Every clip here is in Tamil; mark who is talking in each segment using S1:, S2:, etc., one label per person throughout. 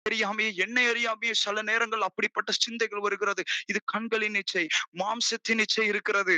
S1: அறியாமையே, என்னை அறியாமையே சில நேரங்கள் அப்படிப்பட்ட சிந்தைகள் வருகிறது. இது கண்களின் இச்சை, மாம்சத்தின் இச்சை இருக்கிறது.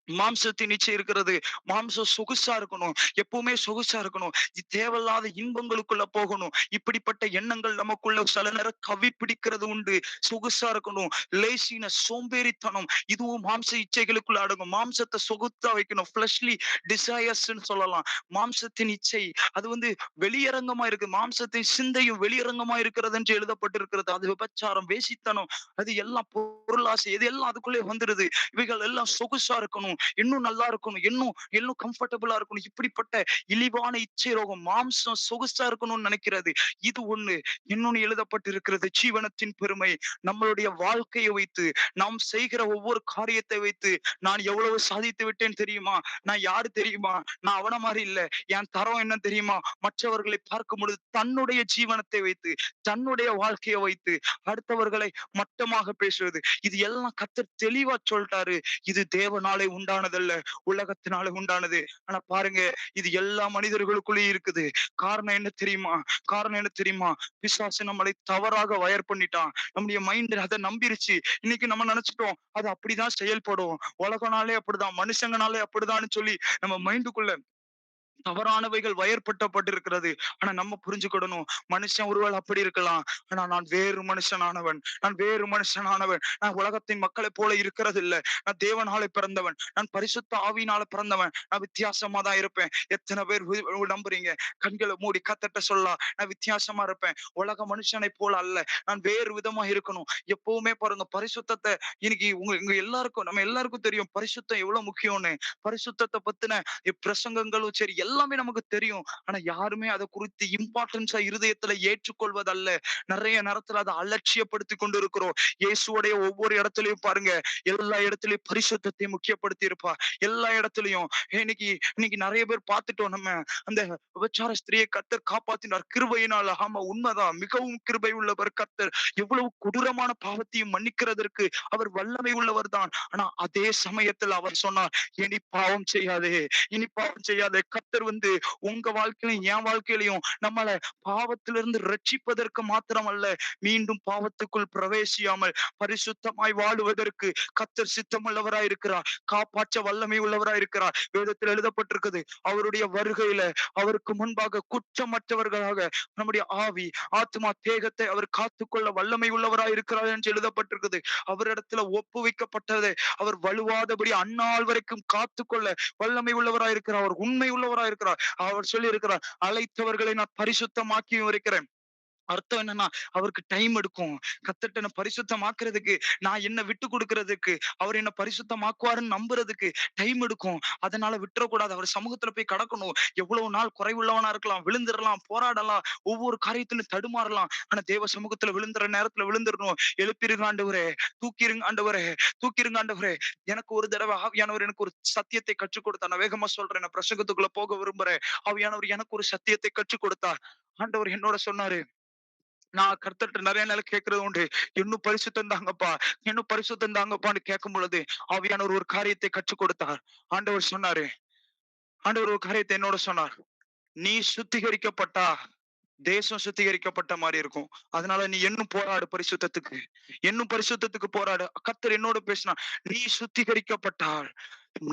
S1: மாம்சத்தின் இச்சை இருக்கிறது. மாம்சம் சொகுசா இருக்கணும். எப்பவுமே சொகுசா இருக்கணும். தேவையில்லாத இன்பங்களுக்குள்ள போகணும். இப்படிப்பட்ட எண்ணங்கள் நமக்குள்ள சில நேரம் கவ்வி பிடிக்கிறது உண்டு. சொகுசா இருக்கணும். லேசினஸ், சோம்பேறித்தனம், இதுவும் மாம்ச இச்சைகளுக்குள்ள அடங்கும். மாம்சத்தை சொகுத்தா வைக்கணும். ஃப்ளஷ்லி டிசையர்ஸ்ன்னு சொல்லலாம். மாம்சத்தின் இச்சை அது வெளியரங்கமா இருக்கு. மாம்சத்தின் சிந்தையும் வெளியரங்கமா இருக்கிறது என்று எழுதப்பட்டிருக்கிறது. அது விபச்சாரம், வேசித்தனம், அது எல்லாம் பொருளாசை, இது எல்லாம் அதுக்குள்ளே வந்துருது. இவைகள் எல்லாம் சொகுசா இருக்கணும். இன்னும் நல்லா இருக்கணும். இன்னும் இன்னும் கம்ஃபர்டபுளா இருக்கணும். இப்படிப்பட்ட இழிவான இச்சை ரோகம், மாம்சம் சொகுசா இருக்கணும்னு நினைக்கிறது. இது ஒண்ணு. இன்னொன்னு எழுதப்பட்டிருக்கிறது. ஜீவனத்தின் பெருமை. நம்மளுடைய வாழ்க்கையை வைத்து, நாம் செய்கிற ஒவ்வொரு காரியத்தை வைத்து, நான் எவ்வளவு சாதித்து விட்டேன் தெரியுமா? நான் யாரு தெரியுமா? நான் அவன மாரி இல்ல. என் தரம் என்ன தெரியுமா? மற்றவர்களை பார்க்கும் பொழுது தன்னுடைய ஜீவனத்தை வைத்து, தன்னுடைய வாழ்க்கையை வைத்து, அடுத்தவர்களை மட்டமாக பேசுவது. இது எல்லாம் கர்த்தர் தெளிவா சொல்ட்டாரு. இது தேவனாலே உண்டானதல்ல, உலகத்தினாலே உண்டானது. ஆனா பாருங்க, இது எல்லா மனிதர்களுக்குள்ளயும் இருக்குது. காரணம் என்ன தெரியுமா? காரணம் என்ன தெரியுமா? பிசாசு நம்மளை தவறாக வயர் பண்ணிட்டான். நம்முடைய மைண்ட் அத நம்பிருச்சு. இன்னைக்கு நம்ம நினைச்சுட்டோம், அது அப்படிதான் செயல்படும். உலகனாலே அப்படிதான், மனுஷங்கனாலே அப்படிதான்னு சொல்லி நம்ம மைண்டுக்குள்ள தவறானவைகள் வயற்பட்டப்பட்டிருக்கிறது. ஆனா நம்ம புரிஞ்சுக்கிடணும். மனுஷன் ஒருவேளை அப்படி இருக்கலாம். ஆனா நான் வேறு மனுஷனானவன். நான் வேறு மனுஷனானவன். நான் உலகத்தின் மக்களைப் போல இருக்கிறதில்ல. நான் தேவனாலே பிறந்தவன். நான் பரிசுத்த ஆவியினால பிறந்தவன். நான் வித்தியாசமா தான் இருப்பேன். எத்தன பேர் நம்புறீங்க? கண்கள மூடி கர்த்தர்ட்ட சொல்லலாம். நான் வித்தியாசமா இருப்பேன். உலக மனுஷனைப் போல அல்ல. நான் வேறு விதமா இருக்கணும். எப்பவுமே பாருங்க பரிசுத்தத்த இன்னைக்கு உங்க எல்லாருக்கும் நம்ம எல்லாருக்கும் தெரியும். பரிசுத்தம் எவ்வளவு முக்கியம்னு. பரிசுத்தத்த பத்தின பிரசங்கங்களும் சரி எல்லாமே நமக்கு தெரியும். ஆனா யாருமே அத குறித்து இம்பார்ட்டன்ஸா இருதயத்துல ஏற்றுக்கொள்வதல்ல. நெறைய நேரத்துல அத அலட்சியப்படுத்திக் கொண்டு இருக்கிறோம். இயேசுவுடைய ஒவ்வொரு இடத்திலயும் பாருங்க, எல்லா இடத்திலயும் பரிசுத்தத்தை முக்கியப்படுத்தி இருப்பார். எல்லா இடத்திலயும் இன்னைக்கு இன்னைக்கு நெறைய பேர் பார்த்துட்டோம் நம்ம. அந்த விபச்சார ஸ்திரியை கர்த்தர் காப்பாத்தினார் கிருபையினால. ஆமா உண்மைதான். மிகவும் கிருபை உள்ளவர் கர்த்தர். எவ்வளவு கொடூரமான பாவத்தையும் மன்னிக்கிறதற்கு அவர் வல்லமை உள்ளவர் தான். ஆனா அதே சமயத்துல அவர் சொன்னார், இனி பாவம் செய்யாதே, இனி பாவம் செய்யாதே. கர்த்தர் உங்க வாழ்க்கையிலும் என் வாழ்க்கையிலையும் நம்மள பாவத்திலிருந்து ரட்சிப்பதற்கு மாத்திரமல்ல, மீண்டும் பாவத்துக்குள் பிரவேசியாமல் பரிசுத்தமாய் வாழுவதற்கு கர்த்தர் சித்தமுள்ளவராய் இருக்கிறார். காப்பாற்ற வல்லமை உள்ளவராய் இருக்கிறார். வேதத்தில் எழுதப்பட்டிருக்குது, அவருடைய வருகையில அவருக்கு முன்பாக குற்றமற்றவர்களாக நம்முடைய ஆவி, ஆத்மா, தேகத்தை அவர் காத்துக்கொள்ள வல்லமை உள்ளவராய் இருக்கிறார் என்று எழுதப்பட்டிருக்குது. அவரிடத்துல ஒப்புவிக்கப்பட்டதை அவர் வலுவாதபடி அந்நாள் வரைக்கும் காத்துக்கொள்ள வல்லமை உள்ளவராய் இருக்கிறார். அவர் உண்மை உள்ளவராய் இருக்கிறார். அவர் சொல்லி இருக்கிறார், அழைத்தவர்களை நான் பரிசுத்தமாக்கியும் இருக்கிறேன். அர்த்தம் என்னன்னா, அவருக்கு டைம் எடுக்கும். கர்த்தர்ட்ட என்ன பரிசுத்தமாக்குறதுக்கு, நான் என்ன விட்டு குடுக்குறதுக்கு, அவர் என்ன பரிசுத்தமாக்குவாருன்னு நம்புறதுக்கு டைம் எடுக்கும். அதனால விட்டுறக்கூடாது. அவர் சமூகத்துல போய் கடக்கணும். எவ்வளவு நாள் குறைவுள்ளவனா இருக்கலாம், விழுந்துறலாம், போராடலாம், ஒவ்வொரு காரியத்திலும் தடுமாறலாம். ஆனா தேவ சமூகத்துல விழுந்துற நேரத்துல விழுந்துறணும். எழுப்பிருங்க ஆண்டவரே, தூக்கிருங்க ஆண்டவரே, தூக்கிருங்க ஆண்டவரே. எனக்கு ஒரு தடவ ஆவியானவர் எனக்கு ஒரு சத்தியத்தை கற்றுக் கொடுத்தார். நான் வேகமா சொல்றேன். நான் பிரசங்கத்துக்குள்ள போக விரும்புறேன். ஆவியானவர் எனக்கு ஒரு சத்தியத்தை கற்றுக் கொடுத்தார். ஆண்டவர் என்னோட சொன்னாரு, நான் கர்த்தர்ட்ட நெறைய நாள் கேட்கிறது உண்டு. இன்னும் பரிசுத்தம் தாங்கப்பா, இன்னும் பரிசுத்தம் தாங்கப்பான்னு கேட்கும் பொழுது, ஆவியானவர் ஒரு காரியத்தை கற்றுக் கொடுத்தார். ஆண்டவர் சொன்னாரு, ஆண்டவர் ஒரு காரியத்தை என்னோட சொன்னார். நீ சுத்திகரிக்கப்பட்டா, தேசம் சுத்திகரிக்கப்பட்ட மாரி இருக்கும். அதனால நீ இன்னும் போராடு பரிசுத்தத்துக்கு. இன்னும் பரிசுத்தத்துக்கு போராடு. கர்த்தர் என்னோட பேசினார். நீ சுத்திகரிக்கப்பட்டால்,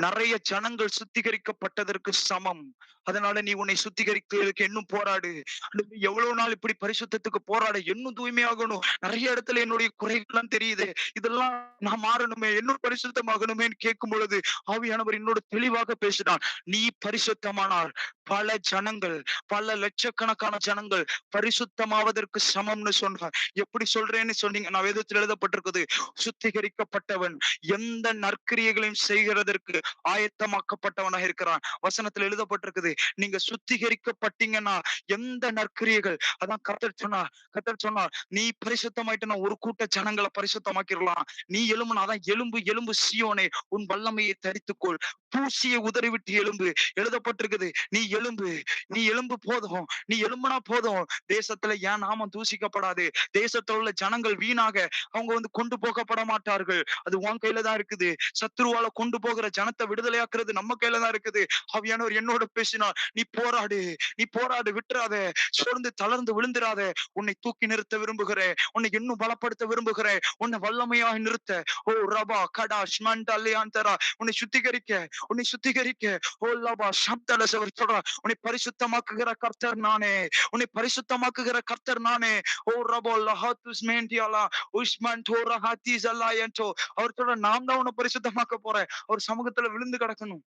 S1: நெறைய ஜனங்கள் சுத்திகரிக்கப்பட்டதற்கு சமம். அதனால நீ உன்னை சுத்திகரிக்கிறதுக்கு இன்னும் போராடு. ஆண்டவரே, எவ்வளவு நாள் இப்படி பரிசுத்தத்துக்கு போராட, இன்னும் தூய்மையாகணும். நெறைய இடத்துல என்னுடைய குறைகள்லாம் தெரியுது. இதெல்லாம் நான் மாறணுமே, இன்னும் பரிசுத்தமாகணுமேன்னு கேட்கும் பொழுது, ஆவியானவர் என்னோட தெளிவாக பேசினார். நீ பரிசுத்தமானால் பல ஜனங்கள், பல லட்சக்கணக்கான ஜனங்கள் பரிசுத்தமாவதற்கு சமம்னு சொன்னார். எப்படி சொல்றேன்னு சொன்னீங்கன்னா, வேதத்தில் எழுதப்பட்டிருக்குது, சுத்திகரிக்கப்பட்டவன் எந்த நற்கிரியைகளையும் செய்கிறதற்கு ஆயத்தமாக்கப்பட்டவனாக இருக்கிறான். வசனத்தில் எழுதப்பட்டிருக்குது, நீங்க சுத்திகரிக்கப்பட்டீங்கன்னா எந்த நற்கிரியைகள், அதான் கர்த்தர் சொன்னார், நீ பரிசுத்தமாயிட்டனா ஒரு கூட்ட ஜனங்களை பரிசுத்தமாக்கிடலாம். நீ எழும்புனா, அதான் எலும்பு எலும்பு சீயோனே உன் வல்லமையை தரித்துக்கொள், தூசியை உதறிவிட்டு எழும்பு. எழுதப்பட்டிருக்குது, நீ எழும்பு, நீ எழும்பு போதும், நீ எழும்புனா போதும். தேசத்துல என் நாமம் தூசிக்கப்படாது. தேசத்துல உள்ள ஜனங்கள் வீணாக அவங்க கொண்டு போகப்பட மாட்டார்கள். அது உன் கையில தான் இருக்குது. சத்துருவால கொண்டு போகிற ஜனத்தை விடுதலையாக்குறது நம்ம கையில தான் இருக்குது. ஆவியானவர் என்னோட பேசினார். சொன்னால், நீ போராடு, நீ போராடு, விட்டுறாத, சோர்ந்து தளர்ந்து விழுந்துராத. உன்னை தூக்கி நிறுத்த விரும்புகிறேன். உன்னை இன்னும் பலப்படுத்த விரும்புகிறேன். உன்னை வல்லமையாய் நிறுத்த. ஓ ரபா கடாஷ் மண்டலியாந்தரா, உன்னை சுத்திகரிக்க, உன்னை சுத்திகரிக்க. ஓ லபா சப்தல அவர் சொல்றார், உன்னை பரிசுத்தமாக்குகிற கர்த்தர் நானே, உன்னை பரிசுத்தமாக்குகிற கர்த்தர் நானே. ஓ ரபோ லஹாத்துஸ் மேண்டியாலா உஸ்மான் தோரா ஹாத்திஸ் அல்லாயன்டோ. அவர் சொல்ற, நான் தான் உன்னை பரிசுத்தமாக்க போறேன். அவர் சமூகத்துல விழுந்து கிடக்கணும்.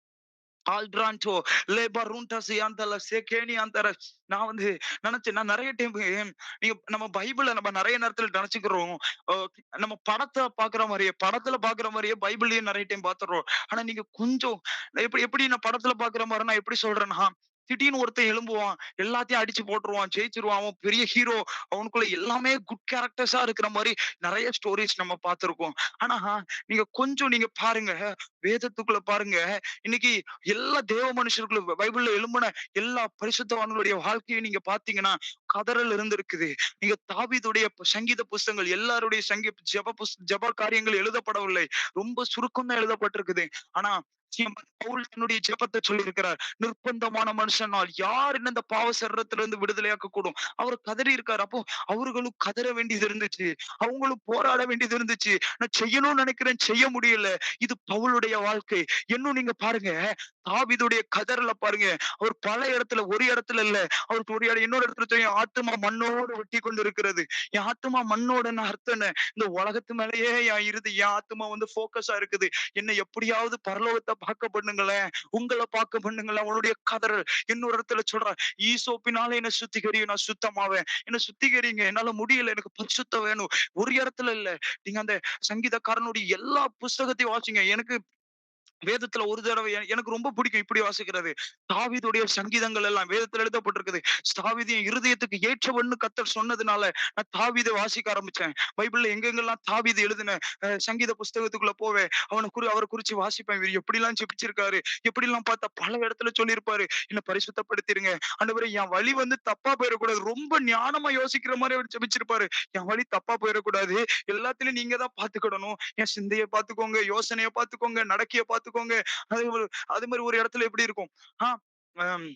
S1: ஆல்ட்ரான்டோ லேபருண்டசி அந்தல செகேனி அந்தர. நான் வந்து நினைச்சேன், நான் நிறைய டைம் நீங்க நம்ம பைபிள நம்ம நிறைய நேரத்துல நினைச்சுக்கிறோம். நம்ம படத்துல பாக்குற மாதிரியே பைபிளையும் நிறைய டைம் பாத்துறோம். ஆனா நீங்க கொஞ்சம் எப்படி எப்படி நான் படத்துல பாக்குற மாதிரி நான் எப்படி சொல்றேன்னா, திடீர்னு ஒருத்தன் எழும்புவான், எல்லாத்தையும் அடிச்சு போட்டுருவான், ஜெயிச்சிருவான், அவன் பெரிய ஹீரோ, அவனுக்குள்ள எல்லாமே குட் கேரக்டர்ஸா இருக்கிற மாதிரி நிறைய ஸ்டோரிஸ் நம்ம பார்த்திருக்கோம். ஆனா நீங்க கொஞ்சம் நீங்க பாருங்க, வேதத்துக்குள்ள பாருங்க. இன்னைக்கு எல்லா தேவ மனுஷர்களும் பைபிள்ல எழும்பின எல்லா பரிசுத்தவான்களுடைய வாழ்க்கையை நீங்க பாத்தீங்கன்னா, கதறல் இருந்திருக்குது. நீங்க தாவீதுடைய சங்கீத புஸ்தகங்கள் எல்லாருடைய ஜெப காரியங்கள் எழுதப்படவில்லை. ரொம்ப சுருக்கம் தான் எழுதப்பட்டிருக்குது. ஆனா பவுல் தன்னுடைய ஜெபத்தை சொல்லியிருக்கிறார். நிர்பந்தமான மனுஷனால் யார் என்ன இந்த பாவ சரீரத்திலிருந்து விடுதலையாக்க கூடும்? அவர் கதறி இருக்காரு. அப்போ அவர்களும் கதற வேண்டியது இருந்துச்சு. அவங்களும் போராட வேண்டியது இருந்துச்சு. நான் செய்யணும்னு நினைக்கிறேன், செய்ய முடியல. இது பவுலுடைய வாழ்க்கை. இன்னும் நீங்க பாருங்க, தாவீதுடைய கதறல பாருங்க. அவர் பல இடத்துல, ஒரு இடத்துல இல்ல. அவருக்கு ஒரு இடம், இன்னொரு இடத்துல தெரியும். ஆத்துமா மண்ணோடு ஒட்டி கொண்டு இருக்கிறது. என் ஆத்துமா மண்ணோடன்னு அர்த்தம் என்ன? இந்த உலகத்து மேலேயே என் ஆத்துமா வந்து ஃபோக்கஸா இருக்குது. என்னை எப்படியாவது பரலோகத்தை பார்க்க பண்ணுங்களேன். உங்கள பார்க்க பண்ணுங்களேன். அவனுடைய கதறல். இன்னொரு இடத்துல சொல்றார், ஈசோப்பினால என்ன சுத்திகரியும், நான் சுத்தமாவேன். என்ன சுத்திகரிங்க. என்னால முடியல. எனக்கு பரிசுத்தம் வேணும். ஒரு இடத்துல இல்ல. நீங்க அந்த சங்கீதக்காரனுடைய எல்லா புஸ்தகத்தையும் வாசிங்க. எனக்கு வேதத்துல ஒரு தடவை எனக்கு ரொம்ப பிடிக்கும் இப்படி வாசிக்கிறது. தாவீதுடைய சங்கீதங்கள் எல்லாம் வேதத்துல எழுதப்பட்டிருக்குது. தாவீது என் இருதயத்துக்கு ஏற்றவன்னு கர்த்தர் சொன்னதுனால நான் தாவீதை வாசிக்க ஆரம்பிச்சேன். பைபிள்ல எங்கெங்கெல்லாம் தாவீது எழுதின சங்கீத புஸ்தகத்துக்குள்ள போவேன். அவரை குறிச்சு வாசிப்பேன். இவர் எப்படிலாம் ஜெபிச்சிருக்காரு, எப்படிலாம் பார்த்தா பல இடத்துல சொல்லியிருப்பாரு. என்ன பரிசுத்தப்படுத்திருங்க ஆண்டவரே, என் வழி வந்து தப்பா போயிடக்கூடாது. ரொம்ப ஞானமா யோசிக்கிற மாதிரி அவர் ஜெபிச்சிருப்பாரு. என் வழி தப்பா போயிடக்கூடாது, எல்லாத்துலயும் நீங்க தான் பாத்துக்கிடணும். என் சிந்தைய பாத்துக்கோங்க, யோசனைய பாத்துக்கோங்க, நடக்கைய பாத்துக்கோங்க. அது ஒரு அது மாதிரி ஒரு இடத்துல எப்படி இருக்கும்? ஆஹ் ஹம்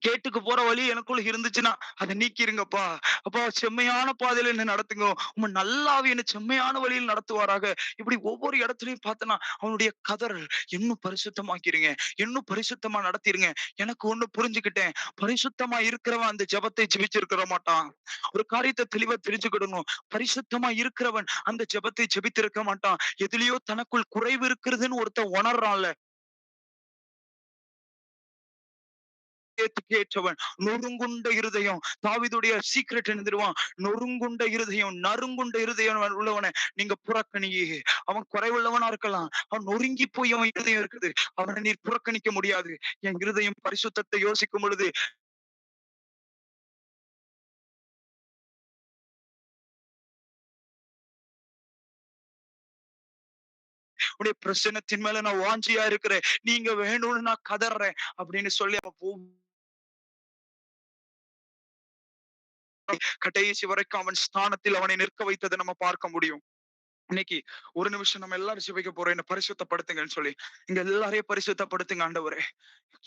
S1: கேட்டுக்கு போற வழி எனக்குள்ள இருந்துச்சுன்னா அதை நீக்கிருங்கப்பா. அப்பா செம்மையான பாதையில என்ன நடத்துங்க. உங்க நல்லாவி என்ன செம்மையான வழியில் நடத்துவாராக. இப்படி ஒவ்வொரு இடத்துலயும் பார்த்தனா அவனுடைய கதறல், இன்னும் பரிசுத்தமாக்கிருங்க, இன்னும் பரிசுத்தமா நடத்திருங்க. எனக்கு ஒண்ணு புரிஞ்சுக்கிட்டேன், பரிசுத்தமா இருக்கிறவன் அந்த ஜெபத்தை ஜெபிச்சிருக்க மாட்டான். ஒரு காரியத்தை தெளிவா தெரிஞ்சுக்கிடணும். பரிசுத்தமா இருக்கிறவன் அந்த ஜெபத்தை ஜெபித்திருக்க மாட்டான். எதுலயோ தனக்குள் குறைவு இருக்கிறதுன்னு ஒருத்தன் உணர்றான்ல, இதயத்துக்கு ஏற்றவன். நொறுங்குண்ட இருதயம். தாவீதுடைய சீக்ரெட் என்ன தெரியுமா? நொறுங்குண்ட இருதயம், நறுங்குண்ட இருதயம் உள்ளவன நீங்க புறக்கணியே. அவன் குறைவுள்ளவனா இருக்கலாம். அவன் நொறுங்கி போய் அவன் இருதயம் இருக்குது. அவனை நீர் புறக்கணிக்க முடியாது. என் இருதயம் பரிசுத்தத்தை யோசிக்கும் பொழுது உடைய பிரசன்னத்தின் மேல நான் வாஞ்சியா இருக்கிறேன். நீங்க வேணும்னு நான் கதறேன் அப்படின்னு சொல்லி அவன் கடைசி வரைக்கும் அவன் ஸ்தானத்தில் அவனை நிற்க வைத்ததை நம்ம பார்க்க முடியும். இன்னைக்கு ஒரு நிமிஷம் நம்ம எல்லாரும் ஜெபிக்க போறோம். என்ன பரிசுத்தப்படுத்துங்கன்னு சொல்லி. இங்க எல்லாரையும் பரிசுத்தப்படுத்துங்க ஆண்டவரே.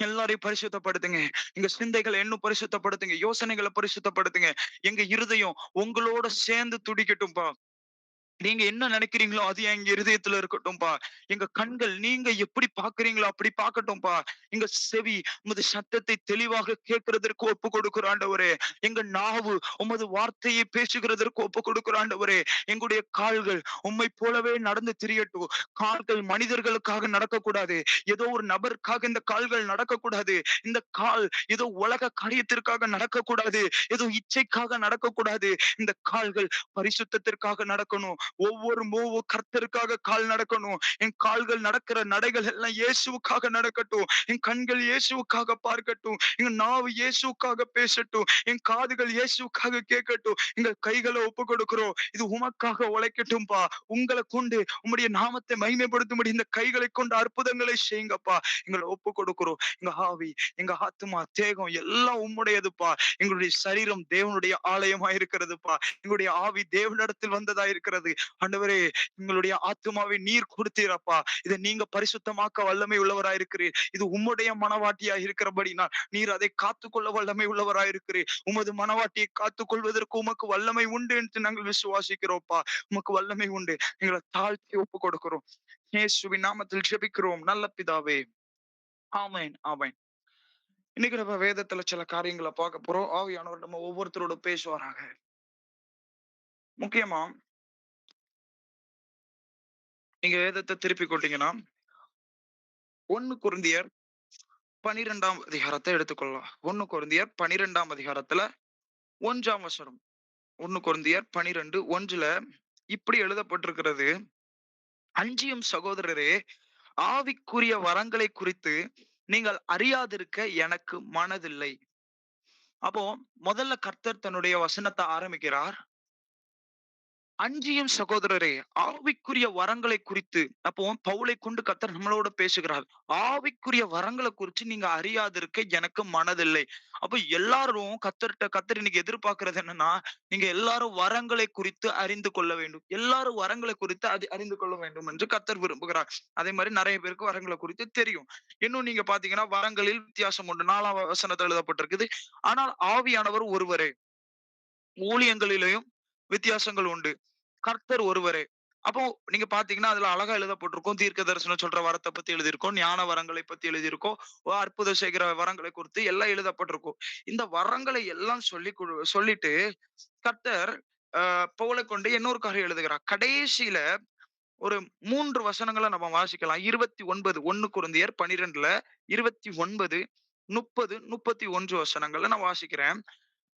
S1: எல்லாரையும் பரிசுத்தப்படுத்துங்க. எங்க சிந்தைகளை இன்னும் பரிசுத்தப்படுத்துங்க. யோசனைகளை பரிசுத்தப்படுத்துங்க. எங்க இருதயம் உங்களோட சேர்ந்து துடிக்கட்டும்பா. நீங்க என்ன நினைக்கிறீங்களோ அது எங்க இருதயத்துல இருக்கட்டும்பா. எங்க கண்கள் நீங்க எப்படி பார்க்கிறீங்களோ அப்படி பார்க்கட்டும்பா. எங்க செவி உமது சத்தத்தை தெளிவாக கேட்கிறதற்கு ஒப்பு கொடுக்கிற ஆண்டவரே. எங்க நாவு உமது வார்த்தையை பேசுகிறதற்கு ஒப்பு கொடுக்கிற ஆண்டவரே. எங்களுடைய கால்கள் உம்மை போலவே நடந்து திரியட்டும். கால்கள் மனிதர்களுக்காக நடக்கக்கூடாது. ஏதோ ஒரு நபருக்காக இந்த கால்கள் நடக்கக்கூடாது. இந்த கால் ஏதோ உலக காரியத்திற்காக நடக்கக்கூடாது. ஏதோ இச்சைக்காக நடக்கக்கூடாது. இந்த கால்கள் பரிசுத்தத்திற்காக நடக்கணும். ஒவ்வொரு மூவும் கர்த்தருக்காக கால் நடக்கணும். என் கால்கள் நடக்கிற நடைகள் எல்லாம் இயேசுவுக்காக நடக்கட்டும். என் கண்கள் இயேசுவுக்காக பார்க்கட்டும். எங்க நாவு இயேசுவுக்காக பேசட்டும். என் காதுகள் இயேசுவுக்காக கேட்கட்டும். எங்க கைகளை ஒப்பு கொடுக்கிறோம். இது உமக்காக உழைக்கட்டும்பா. உங்களை கொண்டு உம்முடைய நாமத்தை மகிமைப்படுத்தும்படி இந்த கைகளை கொண்டு அற்புதங்களை செய்யுங்கப்பா. எங்களை ஒப்பு கொடுக்கிறோம். எங்க ஆவி, எங்க ஆத்துமா, தேகம் எல்லாம் உம்முடையதுப்பா. எங்களுடைய சரீரம் தேவனுடைய ஆலயமா இருக்கிறதுப்பா. எங்களுடைய ஆவி தேவனிடத்தில் வந்ததா இருக்கிறது. ஆண்டவரே, எங்களுடைய ஆத்துமாவை நீர் கொடுத்தீரப்பா. இதை நீங்க பரிசுத்தமாக்க வல்லமை உள்ளவராயிருக்கிறீர். இது உம்முடைய மனவாட்டியா இருக்கிறபடினால் நீர் அதை காத்துக்கொள்ள வல்லமை உள்ளவராயிருக்கிறீர். உமது மனவாட்டியை காத்துக்கொள்வதற்கு உமக்கு வல்லமை உண்டு என்று நாங்கள் விசுவாசிக்கிறோம்ப்பா. உமக்கு வல்லமை உண்டு. எங்களை தாழ்த்தி ஒப்புக் கொடுக்கிறோம். இயேசுவின் நாமத்தில் ஜெபிக்கிறோம் நல்ல பிதாவே. ஆமென், ஆமென். இன்னைக்கு நம்ம வேதத்துல சில காரியங்கள பார்க்க போறோம். ஆவியானவர் நம்ம ஒவ்வொருத்தரோட பேசுவாராக. முக்கியமா நீங்க வேதத்த திருப்பிக் கொண்டீங்கன்னா, 1 கொரிந்தியர் 12ஆம் அதிகாரத்த எடுத்துக்கொள்ளலாம். 1 கொரிந்தியர் 12ஆம் அதிகாரத்துல 1ஆம் வசனம். 1 கொரிந்தியர் 12, 1ல இப்படி எழுதப்பட்டிருக்கிறது. அஞ்சியும் சகோதரரே, ஆவிக்குரிய வரங்களை குறித்து நீங்கள் அறியாதிருக்க எனக்கு மனதில்லை. அப்போ முதல்ல கர்த்தர் தன்னுடைய வசனத்த ஆரம்பிக்கிறார். அஞ்சியும் சகோதரரே, ஆவிக்குரிய வரங்களை குறித்து அப்போ பவுலை கொண்டு கர்த்தர் நம்மளோட பேசுகிறார். ஆவிக்குரிய வரங்கள குறிச்சு நீங்க அறியாதிருக்க எனக்கு மனதில்லை. அப்ப எல்லாரும் கர்த்தர் இன்னைக்கு எதிர்பார்க்கிறது என்னன்னா, நீங்க எல்லாரும் வரங்களை குறித்து அறிந்து கொள்ள வேண்டும். எல்லாரும் வரங்களை குறித்து அறிந்து கொள்ள வேண்டும் என்று கர்த்தர் விரும்புகிறார். அதே மாரி நெறைய பேருக்கு வரங்கள குறித்து தெரியும். இன்னும் நீங்க பார்த்தீங்கன்னா, வரங்களில் வித்தியாசம் உண்டு. 4ஆம் வசனத்துல எழுதப்பட்டிருக்குது. ஆனால் ஆவியானவர் ஒருவரே. ஊழியங்களிலேயும் வித்தியாசங்கள் உண்டு. கர்த்தர் ஒருவரே. அப்போ நீங்க பார்த்தீங்கன்னா, அதுல அழகா எழுதப்பட்டிருக்கும். தீர்க்க தரிசனம் சொல்ற வரத்த பத்தி எழுதியிருக்கும். ஞான வரங்களை பத்தி எழுதியிருக்கும். அற்புதம் செய்கிற வரங்களை குறித்து எல்லாம் எழுதப்பட்டிருக்கும். இந்த வரங்களை எல்லாம் சொல்லிட்டு கர்த்தர் பவுல கொண்டு இன்னொரு காரியம் எழுதுகிறார். கடைசியில ஒரு 3 வசனங்கள நம்ம வாசிக்கலாம். 29 1 கொரிந்தியர் 12ல 29, 30, 31 வசனங்கள நான் வாசிக்கிறேன்.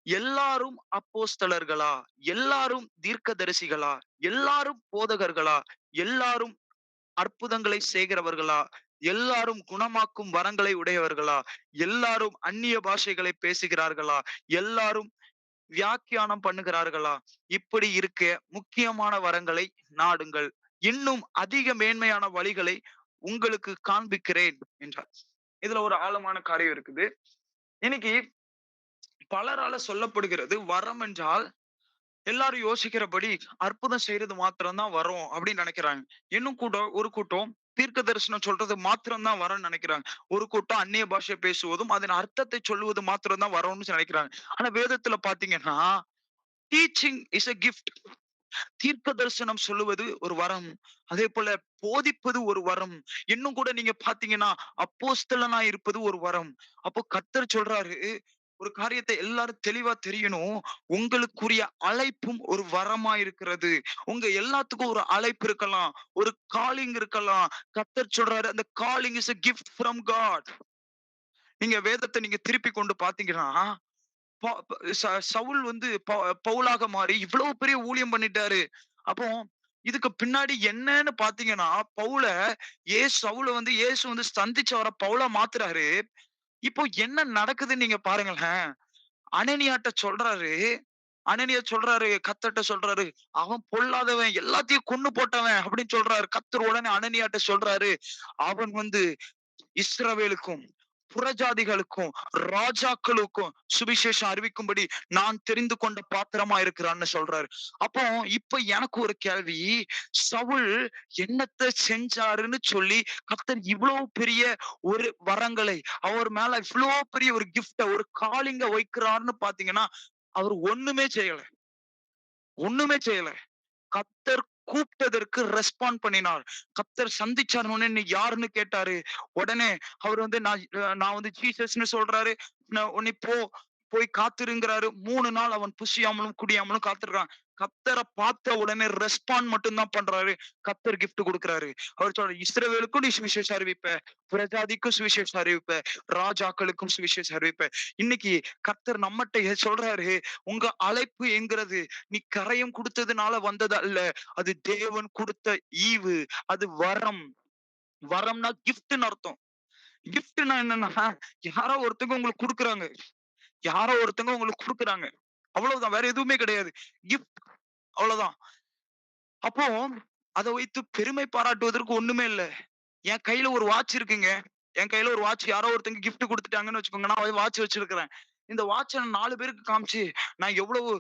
S1: எல்லாரும் அப்போஸ்தலர்களா? எல்லாரும் தீர்க்கதரிசிகளா? எல்லாரும் போதகர்களா? எல்லாரும் அற்புதங்களை செய்கிறவர்களா? எல்லாரும் குணமாக்கும் வரங்களை உடையவர்களா? எல்லாரும் அந்நிய பாஷைகளை பேசுகிறார்களா? எல்லாரும் வியாக்கியானம் பண்ணுகிறார்களா? இப்படி இருக்க முக்கியமான வரங்களை நாடுங்கள். இன்னும் அதிக மேன்மையான வழிகளை உங்களுக்கு காண்பிக்கிறேன் என்றார். இதுல ஒரு ஆழமான காரியம் இருக்குது. இன்னைக்கு பலரால சொல்லப்படுகிறது வரம் என்றால் எல்லாரும் யோசிக்கிறபடி அற்புதம் செய்யறது மாத்திரம் தான் வரும் அப்படின்னு நினைக்கிறாங்க. இன்னும் ஒரு கூட்டம் தீர்க்க தரிசனம் சொல்றது மாத்திரம் தான் வரும்னு நினைக்கிறாங்க. ஒரு கூட்டம் அந்நிய பாஷை பேசுவதும் அதன் அர்த்தத்தை சொல்லுவது மாத்திரம் தான் வரும்னு நினைக்கிறாங்க. ஆனா வேதத்துல பாத்தீங்கன்னா, டீச்சிங் இஸ் a கிஃப்ட். தீர்க்க தரிசனம் சொல்லுவது ஒரு வரம். அதேபோல போதிப்பது ஒரு வரம். இன்னும் கூட நீங்க பார்த்தீங்கன்னா, அப்போஸ்தலனா இருப்பது ஒரு வரம். அப்போ கர்த்தர் சொல்றாரு, ஒரு காரியத்த எல்லாரும் தெளிவா தெரியணும். உங்களுக்குரிய அழைப்பும் ஒரு வரமா இருக்கிறது. உங்க எல்லாத்துக்கும் ஒரு அழைப்பு இருக்கலாம். ஒரு காலிங் இருக்கலாம். கர்த்தர் சொல்றாரு, அந்த calling is a gift from God. நீங்க வேதத்த நீங்க திருப்பி கொண்டு பார்த்தீங்கன்னா, ப ப ச சவுல் வந்து பவுலாக மாறி இவ்வளவு பெரிய ஊழியம் பண்ணிட்டாரு. அப்போ இதுக்கு பின்னாடி என்னன்னு பார்த்தீங்கன்னா, சவுல வந்து இயேசு வந்து சந்திச்சு அவர பவுலா மாத்துறாரு. இப்போ என்ன நடக்குதுன்னு நீங்க பாருங்களேன். அனனியாட்ட சொல்றாரு. அனனியா சொல்றாரு, கர்த்தர்ட்ட சொல்றாரு, "அவன் பொல்லாதவன், எல்லாத்தையும் கொன்னு போட்டவன்" அப்படின்னு சொல்றாரு. கர்த்தர் உடனே அனனியாட்ட சொல்றாரு, "அவன் வந்து இஸ்ரவேலுக்கும் புறஜாதிகளுக்கும் ராஜாக்களுக்கும் சுவிசேஷம் அறிவிக்கும்படி நான் தெரிந்து கொண்ட பாத்திரமா இருக்கிறான்னு சொல்றாரு. அப்போ இப்ப எனக்கு ஒரு கேள்வி, சவுல் என்னத்த செஞ்சாருன்னு சொல்லி கர்த்தர் இவ்வளவு பெரிய ஒரு வரங்களை அவர் மேல இவ்வளவு பெரிய ஒரு கிஃப்ட ஒரு காலிங்க வைக்கிறாருன்னு பாத்தீங்கன்னா அவர் ஒண்ணுமே செய்யல. ஒண்ணுமே செய்யல. கர்த்தர் கூப்பிட்டதற்கு ரெஸ்பாண்ட் பண்ணினார். கர்த்தர் சந்திச்சார் உடனே நீ யாருன்னு கேட்டாரு. உடனே அவர் வந்து நான் வந்து ஜீசஸ்ன்னு சொல்றாரு. நீ போய் காத்திருங்கிறாரு. 3 நாள் அவன் புசியாமலும், குடியாமலும் காத்திருக்கான். கர்த்தர பார்த்த உடனே ரெஸ்பாண்ட் மட்டும் தான் பண்றாரு. கர்த்தர் கிஃப்ட் குடுக்குறாரு. அவர் சொல்றாரு, "இஸ்ரவேலுக்கும் நீ சுவிசேஷம் அறிவிப்ப. பிரஜாதிக்கும் சுவிசேஷம் அறிவிப்ப. ராஜாக்களுக்கும் சுவிசேஷம் அறிவிப்ப." இன்னைக்கு கர்த்தர் நம்மட்ட சொல்றாரு, உங்க அழைப்பு என்கிறது நீ கரையம் குடுத்ததுனால வந்தது அல்ல. அது தேவன் குடுத்த ஈவு. அது வரம். வரம்னா கிஃப்ட்ன்னு அர்த்தம். கிஃப்ட்ன்னா என்னன்னா, யாரோ ஒருத்தங்க உங்களுக்கு குடுக்குறாங்க. யாரோ ஒருத்தங்க உங்களுக்கு குடுக்குறாங்க. அவ்வளவுதான். வேற எதுவுமே கிடையாது. கிஃப்ட் அவ்வளவுதான். அப்போ அத வைத்து பெருமை பாராட்டுவதற்கு ஒண்ணுமே இல்ல. என் கையில ஒரு வாட்ச் இருக்குங்க. என் கையில ஒரு வாட்ச் யாரோ ஒருத்தங்க கிஃப்ட் குடுத்துட்டாங்கன்னு வச்சுக்கோங்க. நான் வாட்ச் வச்சிருக்கிறேன். இந்த வாட்ச 4 பேருக்கு காமிச்சு, நான் எவ்வளவு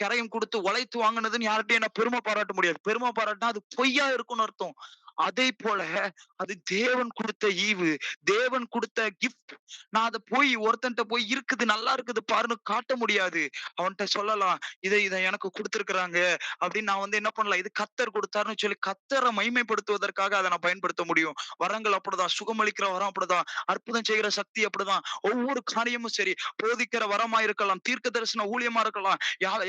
S1: கரையும் குடுத்து உழைத்து வாங்குனதுன்னு யார்ட்டயும் நான் பெருமை பாராட்ட முடியாது. பெருமை பாராட்டுனா அது பொய்யா இருக்கும்னு அர்த்தம். அதேபோல அது தேவன் குடுத்த ஈவு. தேவன் குடுத்த கிஃப்ட். நான் அத போய் ஒருத்தன்ட்ட போய் இருக்குது, நல்லா இருக்குது பாருன்னு காட்ட முடியாது. அவன்ட்ட சொல்லலாம். இத இத எனக்கு குடுத்திருக்கிறாங்க அப்படின்னு நான் என்ன பண்ணலாம். இது கர்த்தர் குடுத்தாருன்னு சொல்லி கர்த்தர மகிமைப்படுத்துவதற்காக அத நான் பயன்படுத்த முடியும். வரங்கள் அப்படிதான். சுகமளிக்கிற வரம் அப்படிதான். அற்புதம் செய்கிற சக்தி அப்படிதான். ஒவ்வொரு காரியமும் சரி. போதிக்கிற வரமா இருக்கலாம். தீர்க்க தரிசன ஊழியமா இருக்கலாம்.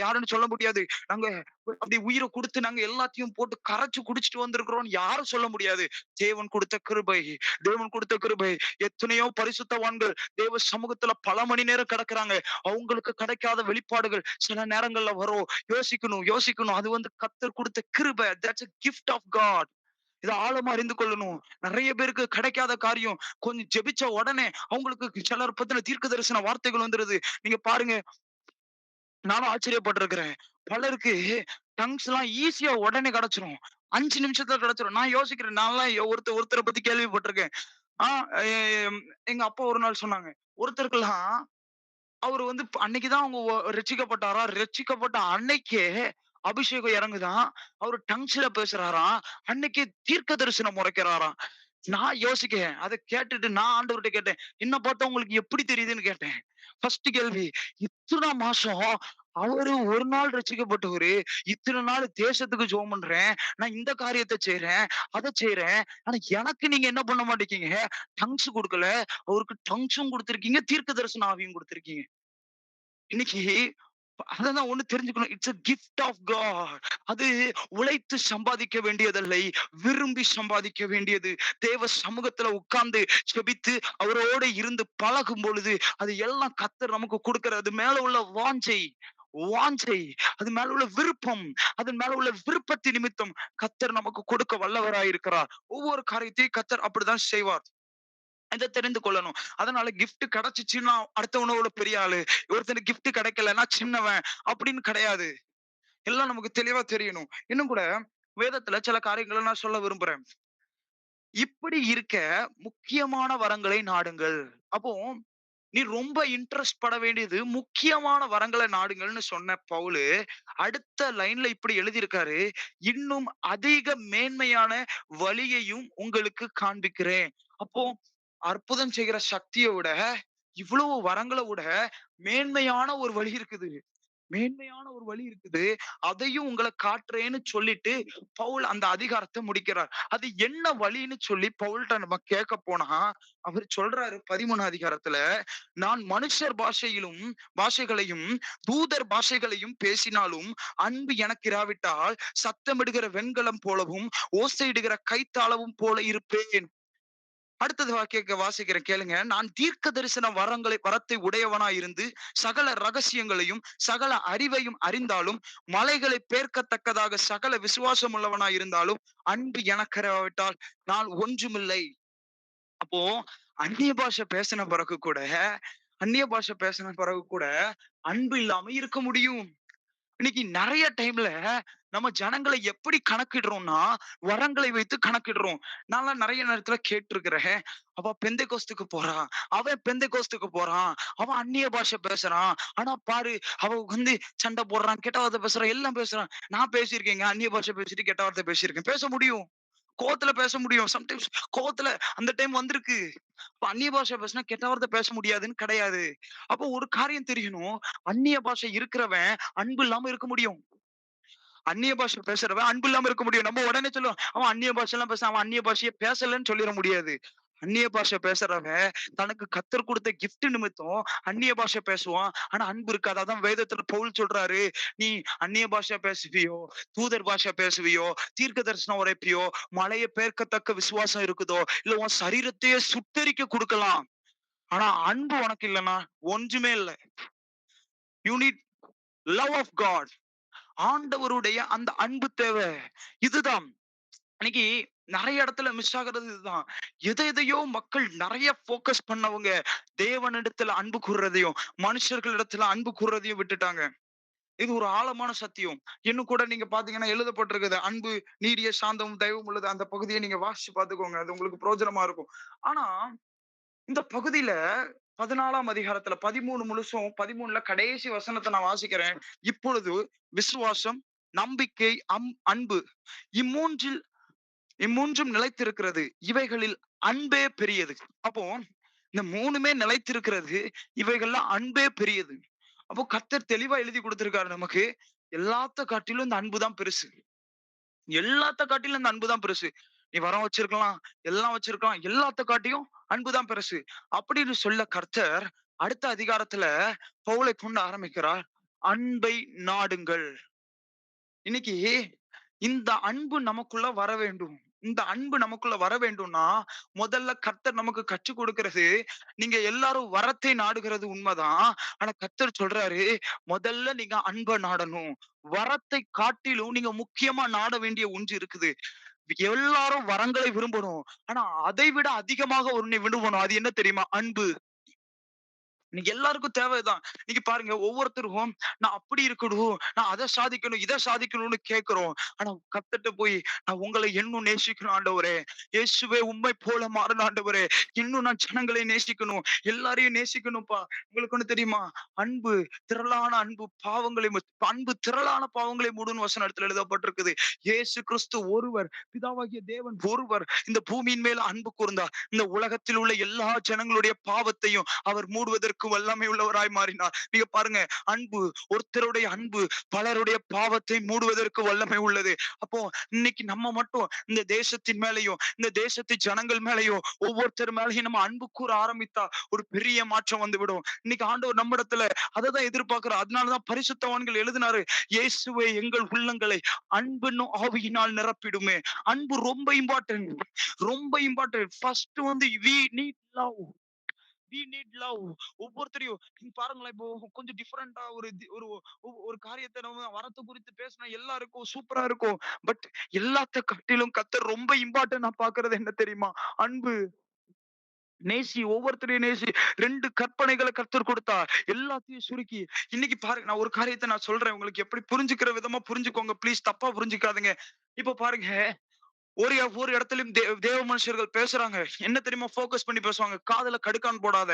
S1: யாருன்னு சொல்ல முடியாது. நாங்க அப்படி உயிர குடுத்து நாங்க எல்லாத்தையும் போட்டு கரைச்சு குடிச்சிட்டு வந்திருக்கிறோம்னு யாரும் சொல்ல முடியாது. தேவன் குடுத்த கிருபை. தேவன் குடுத்த கிருபை. எத்தனையோ பரிசுத்தவான்கள் தேவ சமூகத்துல பல மணி நேரம் கிடக்குறாங்க. அவங்களுக்கு கிடைக்காத வெளிப்பாடுகள் சில நேரங்கள்ல வரும். யோசிக்கணும், யோசிக்கணும். அது கர்த்தர் குடுத்த கிருபை. That's a gift of God. இத ஆழமா அறிந்து கொள்ளணும். நெறைய பேருக்கு கிடைக்காத காரியம். கொஞ்சம் ஜெபிச்ச உடனே அவங்களுக்கு சிலர் பத்தின தீர்க்க தரிசன வார்த்தைகள் வந்துருது. நீங்க பாருங்க, நானும் ஆச்சரியப்பட்டிருக்கிறேன். பலருக்கு டங்ஸ்லாம் ஈஸியா உடனே கிடைச்சுரும். 5 நிமிஷத்துல கிடைச்சுரும். நான் யோசிக்கிறேன். நான்லாம் ஒருத்தர பத்தி கேள்விப்பட்டிருக்கேன். ஆ எ எங்க அப்பா ஒரு நாள் சொன்னாங்க. ஒருத்தருக்கெல்லாம் அவரு அன்னைக்கு தான் அவங்க ரட்சிக்கப்பட்டாராம். ரட்சிக்கப்பட்ட அன்னைக்கே அபிஷேகம் இறங்குதாம். அவரு டங்ஸ்ல பேசுறாராம். அன்னைக்கே தீர்க்க தரிசனம் உரைக்கிறாராம். நான் யோசிக்கிறேன். அத கேட்டுட்டு நான் ஆண்டவர்ட்ட கேட்டேன். என்ன பார்த்தா உங்களுக்கு எப்படி தெரியுதுன்னு கேட்டேன். ஃபர்ஸ்ட் கேள்வி. இத்தன மாசம் அவரு ஒரு நாள் ரட்சிக்கப்பட்டவரு. இத்தன நாள் தேசத்துக்கு ஜெபம் பண்றேன். நான் இந்த காரியத்த செய்றேன், அத செய்றேன். ஆனா எனக்கு நீங்க என்ன பண்ண மாட்டேங்கிறீங்க? டங்ஸ் குடுக்கல. அவருக்கு டங்ஸும் குடுத்திருக்கீங்க, தீர்க்க தரிசன ஆவியும் குடுத்திருக்கீங்க. இன்னைக்கு அததான் ஒண்ணு தெரிஞ்சுக்கணும். It's a gift of God. அது உழைத்து சம்பாதிக்க வேண்டியதில்லை. விரும்பி சம்பாதிக்க வேண்டியது. தேவ சமூகத்துல உட்கார்ந்து ஜெபித்து அவரோடு இருந்து பழகும் பொழுது, அது எல்லாம் கர்த்தர் நமக்கு குடுக்கிறது. அது மேல உள்ள வாஞ்சை, வாஞ்சை, அது மேல உள்ள விருப்பம், அதன் மேல உள்ள விருப்பத்தின் நிமித்தம் கர்த்தர் நமக்கு கொடுக்க வல்லவராய் இருக்கிறார். ஒவ்வொரு காரியத்தையும் கர்த்தர் அப்படிதான் செய்வார். இத தெரிந்து கொள்ளணும். அதனால கிஃப்ட் கிடைச்சுச்சுன்னா அடுத்தவனோட பெரிய ஆளு. ஒருத்தனுக்கு கிஃப்ட் கிடைக்கலன்னா சின்னவன் அப்படின்னு கிடையாது. எல்லாம் நமக்கு தெளிவா தெரியணும். இன்னும் கூட வேதத்துல சில காரியங்கள நான் சொல்ல விரும்புறேன். இப்படி இருக்க முக்கியமான வரங்களை நாடுங்கள். அப்போ நீ ரொம்ப இன்ட்ரெஸ்ட் பட வேண்டியது முக்கியமான வரங்கள நாடுங்கள்ன்னு சொன்ன பவுலு, அடுத்த லைன்ல இப்படி எழுதியிருக்காரு. இன்னும் அதிக மேன்மையான வழியையும் உங்களுக்கு காண்பிக்கிறேன். அப்போ அற்புதம் செய்கிற சக்திய விட, இவ்வளவு வரங்கள விட மேன்மையான ஒரு வழி இருக்குது. மேன்மையான ஒரு வழி இருக்குது. அதையும் உங்கள காட்டுறேன்னு சொல்லிட்டு, பவுல் அந்த அதிகாரத்த முடிக்கிறார். அது என்ன வழின்னு சொல்லி பவுல்ட்ட நம்ம கேட்க போனா, அவரு சொல்றாரு 13 அதிகாரத்துல, "நான் மனுஷர் பாஷைகளையும், தூதர் பாஷைகளையும் பேசினாலும், அன்பு எனக்கு இராவிட்டால், சத்தமிடுகிற வெண்கலம் போலவும், ஓசையிடுகிற கைத்தாளவும் போல இருப்பேன்." அடுத்தது வாசிக்கிறேன் கேளுங்க. நான் தீர்க்க தரிசன வரத்தை உடையவனாய் இருந்து, சகல ரகசியங்களையும், சகல அறிவையும் அறிந்தாலும், மலைகளை பேர்க்கத்தக்கதாக சகல விசுவாசம் உள்ளவனாய் இருந்தாலும், அன்பு எனக்கராவிட்டால் நான் ஒன்றுமில்லை. அப்போ அந்நிய பாஷை பேசின பிறகு கூட அந்நிய பாஷை பேசின பிறகு கூட அன்பு இல்லாம இருக்க முடியும். இன்னைக்கு நெறைய டைம்ல நம்ம ஜனங்கள எப்படி கணக்கிடுறோம்னா, வரங்களை வைத்து கணக்கிடுறோம். நான்லாம் நெறைய நேரத்துல கேட்டுருக்கிறேன். அவ பெந்தெகோஸ்துக்கு போறா. அவன் பெந்தெகோஸ்துக்கு போறான். அவன் அந்நிய பாஷை பேசுறான். ஆனா பாரு, அவ சண்டை போடுறான், கெட்ட வார்த்தை பேசுறான், எல்லாம் பேசுறான். நான் பேசியிருக்கேங்க. அந்நிய பாஷை பேசிட்டு கெட்ட வார்த்தை பேசியிருக்கேன். பேச முடியும். கோவத்துல பேச முடியும். சம்டைம்ஸ் கோவத்துல அந்த டைம் வந்திருக்கு. அப்ப அந்நிய பாஷை பேசினா கெட்ட வார்த்தை பேச முடியாதுன்னு கிடையாது. அப்போ ஒரு காரியம் தெரியணும். அந்நிய பாஷை இருக்கிறவன் அன்பு இல்லாம இருக்க முடியும். அந்நிய பாஷை பேசுறவன் அன்பு இல்லாம இருக்க முடியும். நம்ம உடனே சொல்லுவோம், அவன் அந்நிய பாஷைலாம் பேசுறான். அவன் அந்நிய பாஷையே பேசலன்னு சொல்லிற முடியாது. அந்நிய பாஷை பேசுறவன் தனக்கு கர்த்தர் குடுத்த கிஃப்ட் நிமித்தம் அந்நிய பாஷை பேசுவான். ஆனா அன்பு இருக்காது. அதான் வேதத்துல பவுல் சொல்றாரு, "நீ அந்நிய பாஷை பேசுவியோ, தூதர் பாஷை பேசுவியோ, தீர்க்க தரிசனம் உரைப்பியோ, மலைய பெயர்க்கத்தக்க விசுவாசம் இருக்குதோ, இல்ல உன் சரீரத்தையே சுட்டெரிக்க குடுக்கலாம். ஆனா அன்பு உனக்கு இல்லன்னா ஒன்றுமே இல்ல. You need love of God." ஆண்டவருடைய அந்த அன்பு தேவை. இதுதான். அன்னைக்கு நெறைய இடத்துல மிஸ் ஆகுறது இதுதான். எதையோ மக்கள் நெறைய ஃபோக்கஸ் பண்ணவங்க, தேவனிடத்துல அன்பு கூர்றதையும், மனுஷர்களிடத்துல அன்பு கூர்றதையும் விட்டுட்டாங்க. இது ஒரு ஆழமான சத்தியம். இன்னும் கூட நீங்க பார்த்தீங்கன்னா எழுதப்பட்டிருக்குது. அன்பு, நீடிய சாந்தமும், தயவும் உள்ளது. அந்த பகுதிய நீங்க வாசிச்சு பார்த்துக்கோங்க. அது உங்களுக்கு பிரயோஜனமா இருக்கும். ஆனா, இந்த பகுதியில 14ஆம் அதிகாரத்துல 13 முழுசும் 13ல கடைசி வசனத்த நான் வாசிக்கிறேன். இப்பொழுது விசுவாசம், நம்பிக்கை, அன்பு இம்மூன்றில் இம்மூன்றும் நிலைத்திருக்கிறது. இவைகளில் அன்பே பெரியது. அப்போ இந்த 3மே நிலைத்திருக்கிறது. இவைகள்ல அன்பே பெரியது. அப்போ கர்த்தர் தெளிவா எழுதி குடுத்திருக்காரு நமக்கு. எல்லாத்த காட்டிலும் இந்த அன்பு தான் பெருசு. எல்லாத்த காட்டிலும் இந்த அன்பு தான் பெருசு. நீ வரம் வச்சிருக்கலாம், எல்லாம் வச்சிருக்கலாம். எல்லாத்த காட்டியும் அன்பு தான் பெருசு. அப்படின்னு சொல்ல கர்த்தர் அடுத்த அதிகாரத்துல பவுலை கொண்டு ஆரம்பிக்கிறார். அன்பை நாடுங்கள். இன்னைக்கு இந்த அன்பு நமக்குள்ள வர வேண்டும். இந்த அன்பு நமக்குள்ள வர வேண்டும்னா, முதல்ல கர்த்தர் நமக்கு கற்றுக் கொடுக்கிறது, நீங்க எல்லாரும் வரத்தை நாடுகிறது உண்மதான். ஆனா கர்த்தர் சொல்றாரு, முதல்ல நீங்க அன்ப நாடணும். வரத்தை காட்டிலும் நீங்க முக்கியமா நாட வேண்டிய ஒன்று இருக்குது. எல்லாரும் வரங்களை விரும்பணும். ஆனா அதை விட அதிகமாக ஒண்ணை விரும்பணும். அது என்ன தெரியுமா? அன்பு. இன்னைக்கு எல்லாருக்கும் தேவைதான். இன்னைக்கு பாருங்க ஒவ்வொருத்தரும் நான் அப்படி இருக்கணும், நான் அத சாதிக்கணும், இத சாதிக்கணும்னு கேட்கிறோம். ஆனா கர்த்தர்ட்ட போய் நான் உங்களை இன்னும் நேசிக்கணும் ஆண்டவரே. இயேசுவே உம்மை போல மாறணும் ஆண்டவரே. இன்னும் நான் ஜனங்களை நேசிக்கணும். எல்லாரையும் நேசிக்கணும்ப்பா. உங்களுக்கு ஒண்ணு தெரியுமா? அன்பு திரளான அன்பு பாவங்களை அன்பு திரளான பாவங்களை மூடும்னு வசனத்துல எழுதப்பட்டிருக்குது. இயேசு கிறிஸ்து ஒருவர், பிதாவாகிய தேவன் ஒருவர் இந்த பூமியின் மேல அன்பு கூர்ந்தார். இந்த உலகத்தில் உள்ள எல்லா ஜனங்களுடைய பாவத்தையும் அவர் மூடுவதற்கு வல்லமை உள்ளவராய் மாறினார். நீங்க பாருங்க, அன்பு ஒருத்தருடைய அன்பு பலருடைய பாவத்தை மூடுவதற்கு வல்லமை உள்ளது. அப்போ இன்னைக்கு நம்ம மட்டும் இந்த தேசத்தின் மேலயும் இந்த தேசத்து ஜனங்கள் மேலயும் ஒவ்வொருத்தர் மேலயும் நம்ம அன்பு கூற ஆரம்பித்தா ஒரு பெரிய மாற்றம் வந்துவிடும். இன்னைக்கு ஆண்டவர் நம்மிடத்துல அததான் எதிர்பார்க்கிறார். அதனாலதான் பரிசுத்தவான்கள் எழுதினாரு, இயேசுவே எங்கள் உள்ளங்களை அன்புன்னும் ஆவியினால் நிரப்பிடுமே. அன்பு ரொம்ப இம்பார்ட்டன்ட். ரொம்ப இம்பார்ட்டன்ட். ஃபர்ஸ்ட் வந்து we need love. We need love. ஒவ்வொருத்தரையும் நீங்க பாருங்களேன், இப்போ கொஞ்சம் டிஃபரெண்டா ஒரு ஒரு ஒரு காரியத்தை நம்ம வரத்து குறித்து பேசினா எல்லாருக்கும் சூப்பரா இருக்கும். பட் எல்லாத்த காட்டிலும் கர்த்தர் ரொம்ப இம்பார்ட்டன்ட் நான் பார்க்கிறது என்ன தெரியுமா? அன்பு. நேசி, ஒவ்வொருத்தரையும் நேசி. 2 கற்பனைகள கர்த்தர் கொடுத்தார். எல்லாத்தையும் சுருக்கி இன்னைக்கு பாருங்க, நான் ஒரு காரியத்த நான் சொல்றேன். உங்களுக்கு எப்படி புரிஞ்சுக்கிற விதமா புரிஞ்சுக்கோங்க. ப்ளீஸ் தப்பா புரிஞ்சுக்காதீங்க. இப்ப பாருங்க, ஒரு ஒரு இடத்திலும் தேவ மனுஷர்கள் பேசுறாங்க. என்ன தெரியுமா ஃபோக்கஸ் பண்ணி பேசுவாங்க? காதுல கடுக்கான் போடாத.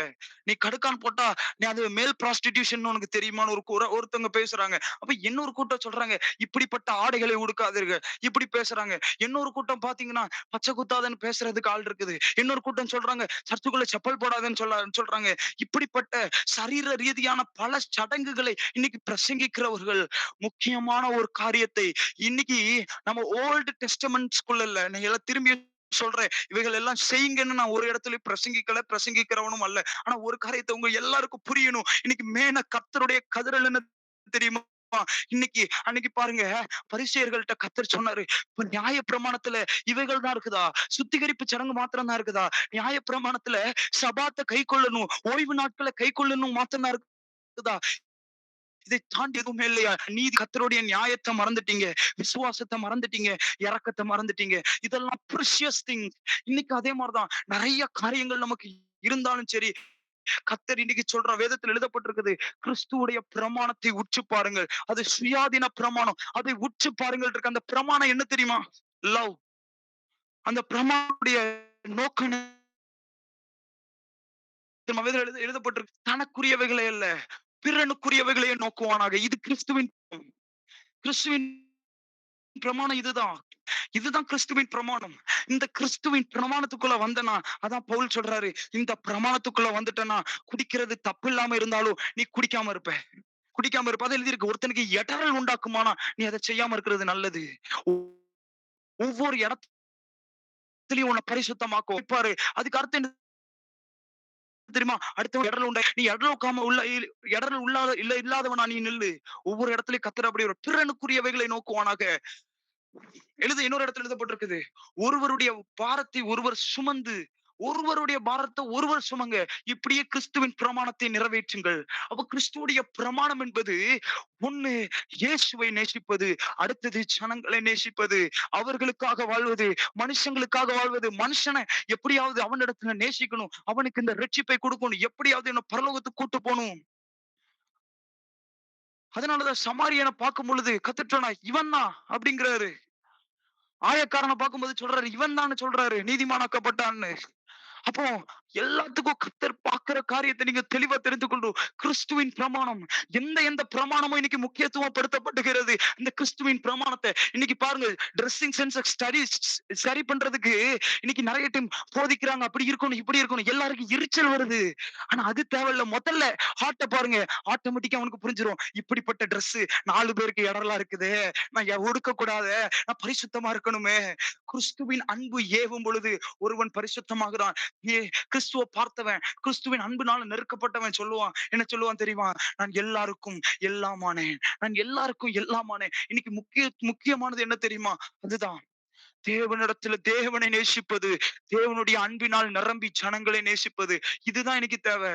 S1: நீ கடுக்கான் போட்டா, நீ அது மேல் ப்ராஸ்டிடியூஷன் உனக்கு தெரியுமான்னு ஒருத்தவங்க பேசுறாங்க. அப்ப இன்னொரு கூட்டம் சொல்றாங்க, இப்படிப்பட்ட ஆடைகளை உடுக்காதீர்கள். இப்படி பேசுறாங்க. இன்னொரு கூட்டம் பார்த்தீங்கன்னா, பச்சை குத்தாதன்னு பேசுறதுக்கு ஆள் இருக்குது. இன்னொரு கூட்டம் சொல்றாங்க, சர்ச்சுக்குள்ள செப்பல் போடாதன்னு சொல்றாங்க. இப்படிப்பட்ட சரீர ரீதியான பல சடங்குகளை இன்னைக்கு பிரசங்கிக்கிறவர்கள் முக்கியமான ஒரு காரியத்தை இன்னைக்கு நம்ம ஓல்டு டெஸ்டமெண்ட்ஸ்குள்ள இல்ல. நான் எல்லாம் திரும்பி சொல்றேன். இவைகள் எல்லாம் செய்யுங்கன்னு நான் ஒரு இடத்துலயும் பிரசங்கிக்கல, பிரசங்கிக்கிறவனும் அல்ல. ஆனா ஒரு காரியத்த உங்க எல்லாருக்கும் புரியணும். இன்னைக்கு கர்த்தருடைய கதறல் என்ன தெரியுமா? இன்னைக்கு அன்னைக்கு பாருங்க, பரிசேயர்கள்ட்ட கர்த்தர் சொன்னாரு, இப்ப நியாயப்பிரமாணத்துல இவைகள் தான் இருக்குதா? சுத்திகரிப்பு சடங்கு மாத்திரம் தான் இருக்குதா? நியாயப்பிரமாணத்துல சபாத்த கைக்கொள்ளணும், ஓய்வு நாட்கள கைக்கொள்ளணும் மாத்திரம் தான் இருக்குதா? இதை தாண்டி எதுவுமே இல்லையா? நீதி கர்த்தருடைய நியாயத்த மறந்துட்டீங்க. விசுவாசத்த மறந்துட்டீங்க. இரக்கத்த மறந்துட்டீங்க. இதெல்லாம் ப்ரிஷியஸ் திங்ஸ். இன்னைக்கு அதே மாரிதான். நெறைய காரியங்கள் நமக்கு இருந்தாலும் சரி, கர்த்தர் இன்னைக்கு சொல்ற வேதத்தில் எழுதப்பட்டிருக்குது. கிறிஸ்துவுடைய பிரமாணத்தை உற்று பாருங்கள். அது சுயாதீன பிரமாணம். அதை உற்று பாருங்கள் இருக்கு. அந்த பிரமாணம் என்ன தெரியுமா? லவ். அந்த பிரமாணத்துடைய நோக்கம் என்ன தெரியுமா? வேதத்துல எழுதப்பட்டிருக்கு. தனக்குரியவைகளை அல்ல, பிறனுக்குரியவைகளையே நோக்குவானாக. இது கிறிஸ்துவின் பிரமாணம் இதுதான். இதுதான் கிறிஸ்துவின் பிரமாணம். இந்த கிறிஸ்துவின் பிரமாணத்துக்குள்ள வந்தனா, அதான் பவுல் சொல்றாரு, இந்த பிரமாணத்துக்குள்ள வந்துட்டனா, குடிக்கிறது தப்பு இல்லாம இருந்தாலும் நீ குடிக்காம இருப்ப. குடிக்காம இருப்ப. அது எழுதியிருக்கு. ஒருத்தனுக்கு இடறல் உண்டாக்குமானா, நீ அத செய்யாம இருக்கிறது நல்லது. ஒவ்வொரு இடத்திலயும் உன்னை பரிசுத்தமாக்கும். பாரு, அதுக்கு அர்த்தம் என்ன தெரியுமா? அடுத்தவன் இடறல் நீ இடறலுக்காம இடறல் இல்லாதவனா நீ நில்லு. ஒவ்வொரு இடத்திலயும் கர்த்தர் அப்படி ஒரு பிறனுக்குரியவைகளை நோக்குவானாக. இன்னொரு இடத்துல எழுதப்பட்டிருக்குது. ஒருவருடைய பாரத்தை ஒருவர் சுமந்து, ஒருவருடைய பாரத்தை ஒருவர் சுமங்க. இப்படியே கிறிஸ்துவின் பிரமாணத்தை நிறைவேற்றுங்கள். அப்ப கிறிஸ்துவுடைய பிரமாணம் என்பது ஒண்ணு இயேசுவை நேசிப்பது, அடுத்தது ஜனங்களை நேசிப்பது, அவர்களுக்காக வாழ்வது, மனுஷங்களுக்காக வாழ்வது, மனுஷனை எப்படியாவது அவனிடத்துல நேசிக்கணும், அவனுக்கு இந்த ரட்சிப்பை கொடுக்கணும், எப்படியாவது என்ன பரலோகத்துக்கு கூட்டு போணும். அதனாலதான் சமாரியனை பார்க்கும் பொழுது கர்த்தர் சொன்னார், இவன் தான் அப்படிங்கிறாரு. ஆயக்காரனை பார்க்கும்போது சொல்றாரு, இவன் தான் சொல்றாரு நீதிமானாக்கப்பட்டான்னு. அப்போ எல்லாத்துக்கும் கர்த்தர் பார்க்கிற காரியத்தை நீங்க தெளிவா தெரிந்து கொண்டு கிறிஸ்துவின் பிரமாணம் எந்த எந்த பிரமாணமும் இன்னைக்கு முக்கியத்துவம் படுத்தப்பட்டுகிறது. இந்த கிறிஸ்துவின் பிரமாணத்தை இன்னைக்கு பாருங்க, ட்ரெஸ்ஸிங் சென்ஸ் சரி பண்றதுக்கு இன்னைக்கு நிறைய டைம் போதிக்கிறாங்க. அப்படி இருக்கணும், இப்படி இருக்கணும். எல்லாருக்கும் எரிச்சல் வருது. ஆனா அது தேவையில்ல. முதல்ல ஹார்ட்ட பாருங்க. ஆட்டோமேட்டிக்கா அவனுக்கு புரிஞ்சிரும். இப்படிப்பட்ட Dress 4 பேருக்கு இடரலா இருக்குதே. நான் உடுக்க கூடாதே. நான் பரிசுத்தமா இருக்கணுமே. கிறிஸ்துவின் அன்பு ஏவும் பொழுது ஒருவன் பரிசுத்தமாகிறான். ஏ கிறிஸ்துவ பார்த்தவன், கிறிஸ்துவின் அன்பினால நெருக்கப்பட்டவன் சொல்லுவான். என்ன சொல்லுவான் தெரியுமா? நான் எல்லாருக்கும் எல்லாமானேன். நான் எல்லாருக்கும் எல்லாமானேன். இன்னைக்கு முக்கியமானது என்ன தெரியுமா? அதுதான். தேவனிடத்துல தேவனை நேசிப்பது, தேவனுடைய அன்பினால் நிரம்பி ஜனங்களை நேசிப்பது. இதுதான் இன்னைக்கு தேவை.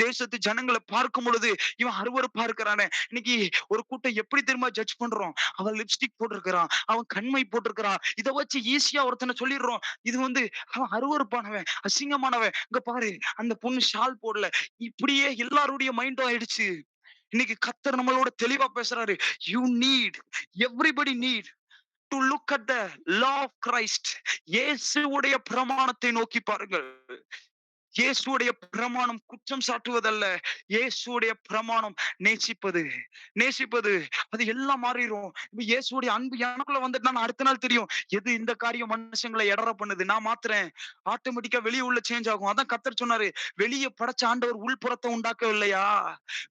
S1: தேசத்து ஜனங்கள பார்க்கும் பொழுது இவன் அருவருப்பா இருக்கிறானே. இன்னைக்கு ஒரு கூட்டம் எப்படி தெரியுமா ஜட்ஜ் பண்றோம்? அவன் லிப்ஸ்டிக் போட்டிருக்கிறான், அவன் கண்மை போட்டிருக்கிறான். இத வச்சு ஈஸியா ஒருத்தனை சொல்லிடுறோம். இது அவன் அருவருப்பானவன், அசிங்கமானவன். இங்க பாரு, அந்த பொண்ணு ஷால் போடல. இப்படியே எல்லாருடைய மைண்டும் ஆயிடுச்சு. இன்னைக்கு கர்த்தர் நம்மளோட தெளிவா பேசுறாரு. You need, everybody need to look at the law of Christ. இயேசுவுடைய பிரமாணத்தை நோக்கி பாருங்கள். இயேசுவுடைய பிரமாணம் குற்றம் சாட்டுவதல்ல. இயேசுவுடைய பிரமாணம் நேசிப்பது. நேசிப்பது. அது எல்லாம் மாறிரும். இப்ப இயேசுவுடைய அன்பு எனக்குள்ள வந்துட்டுனா அடுத்த நாள் தெரியும். எது இந்த காரியம் மனுஷங்கள எடற பண்ணுது. நான் மாத்துறேன். ஆட்டோமேட்டிக்கா வெளிய உள்ள சேஞ்ச் ஆகும். அதான் கர்த்தர் சொன்னாரு. வெளிய படைச்ச ஆண்டவர் உள்புறத்த உண்டாக்கவில்லையா?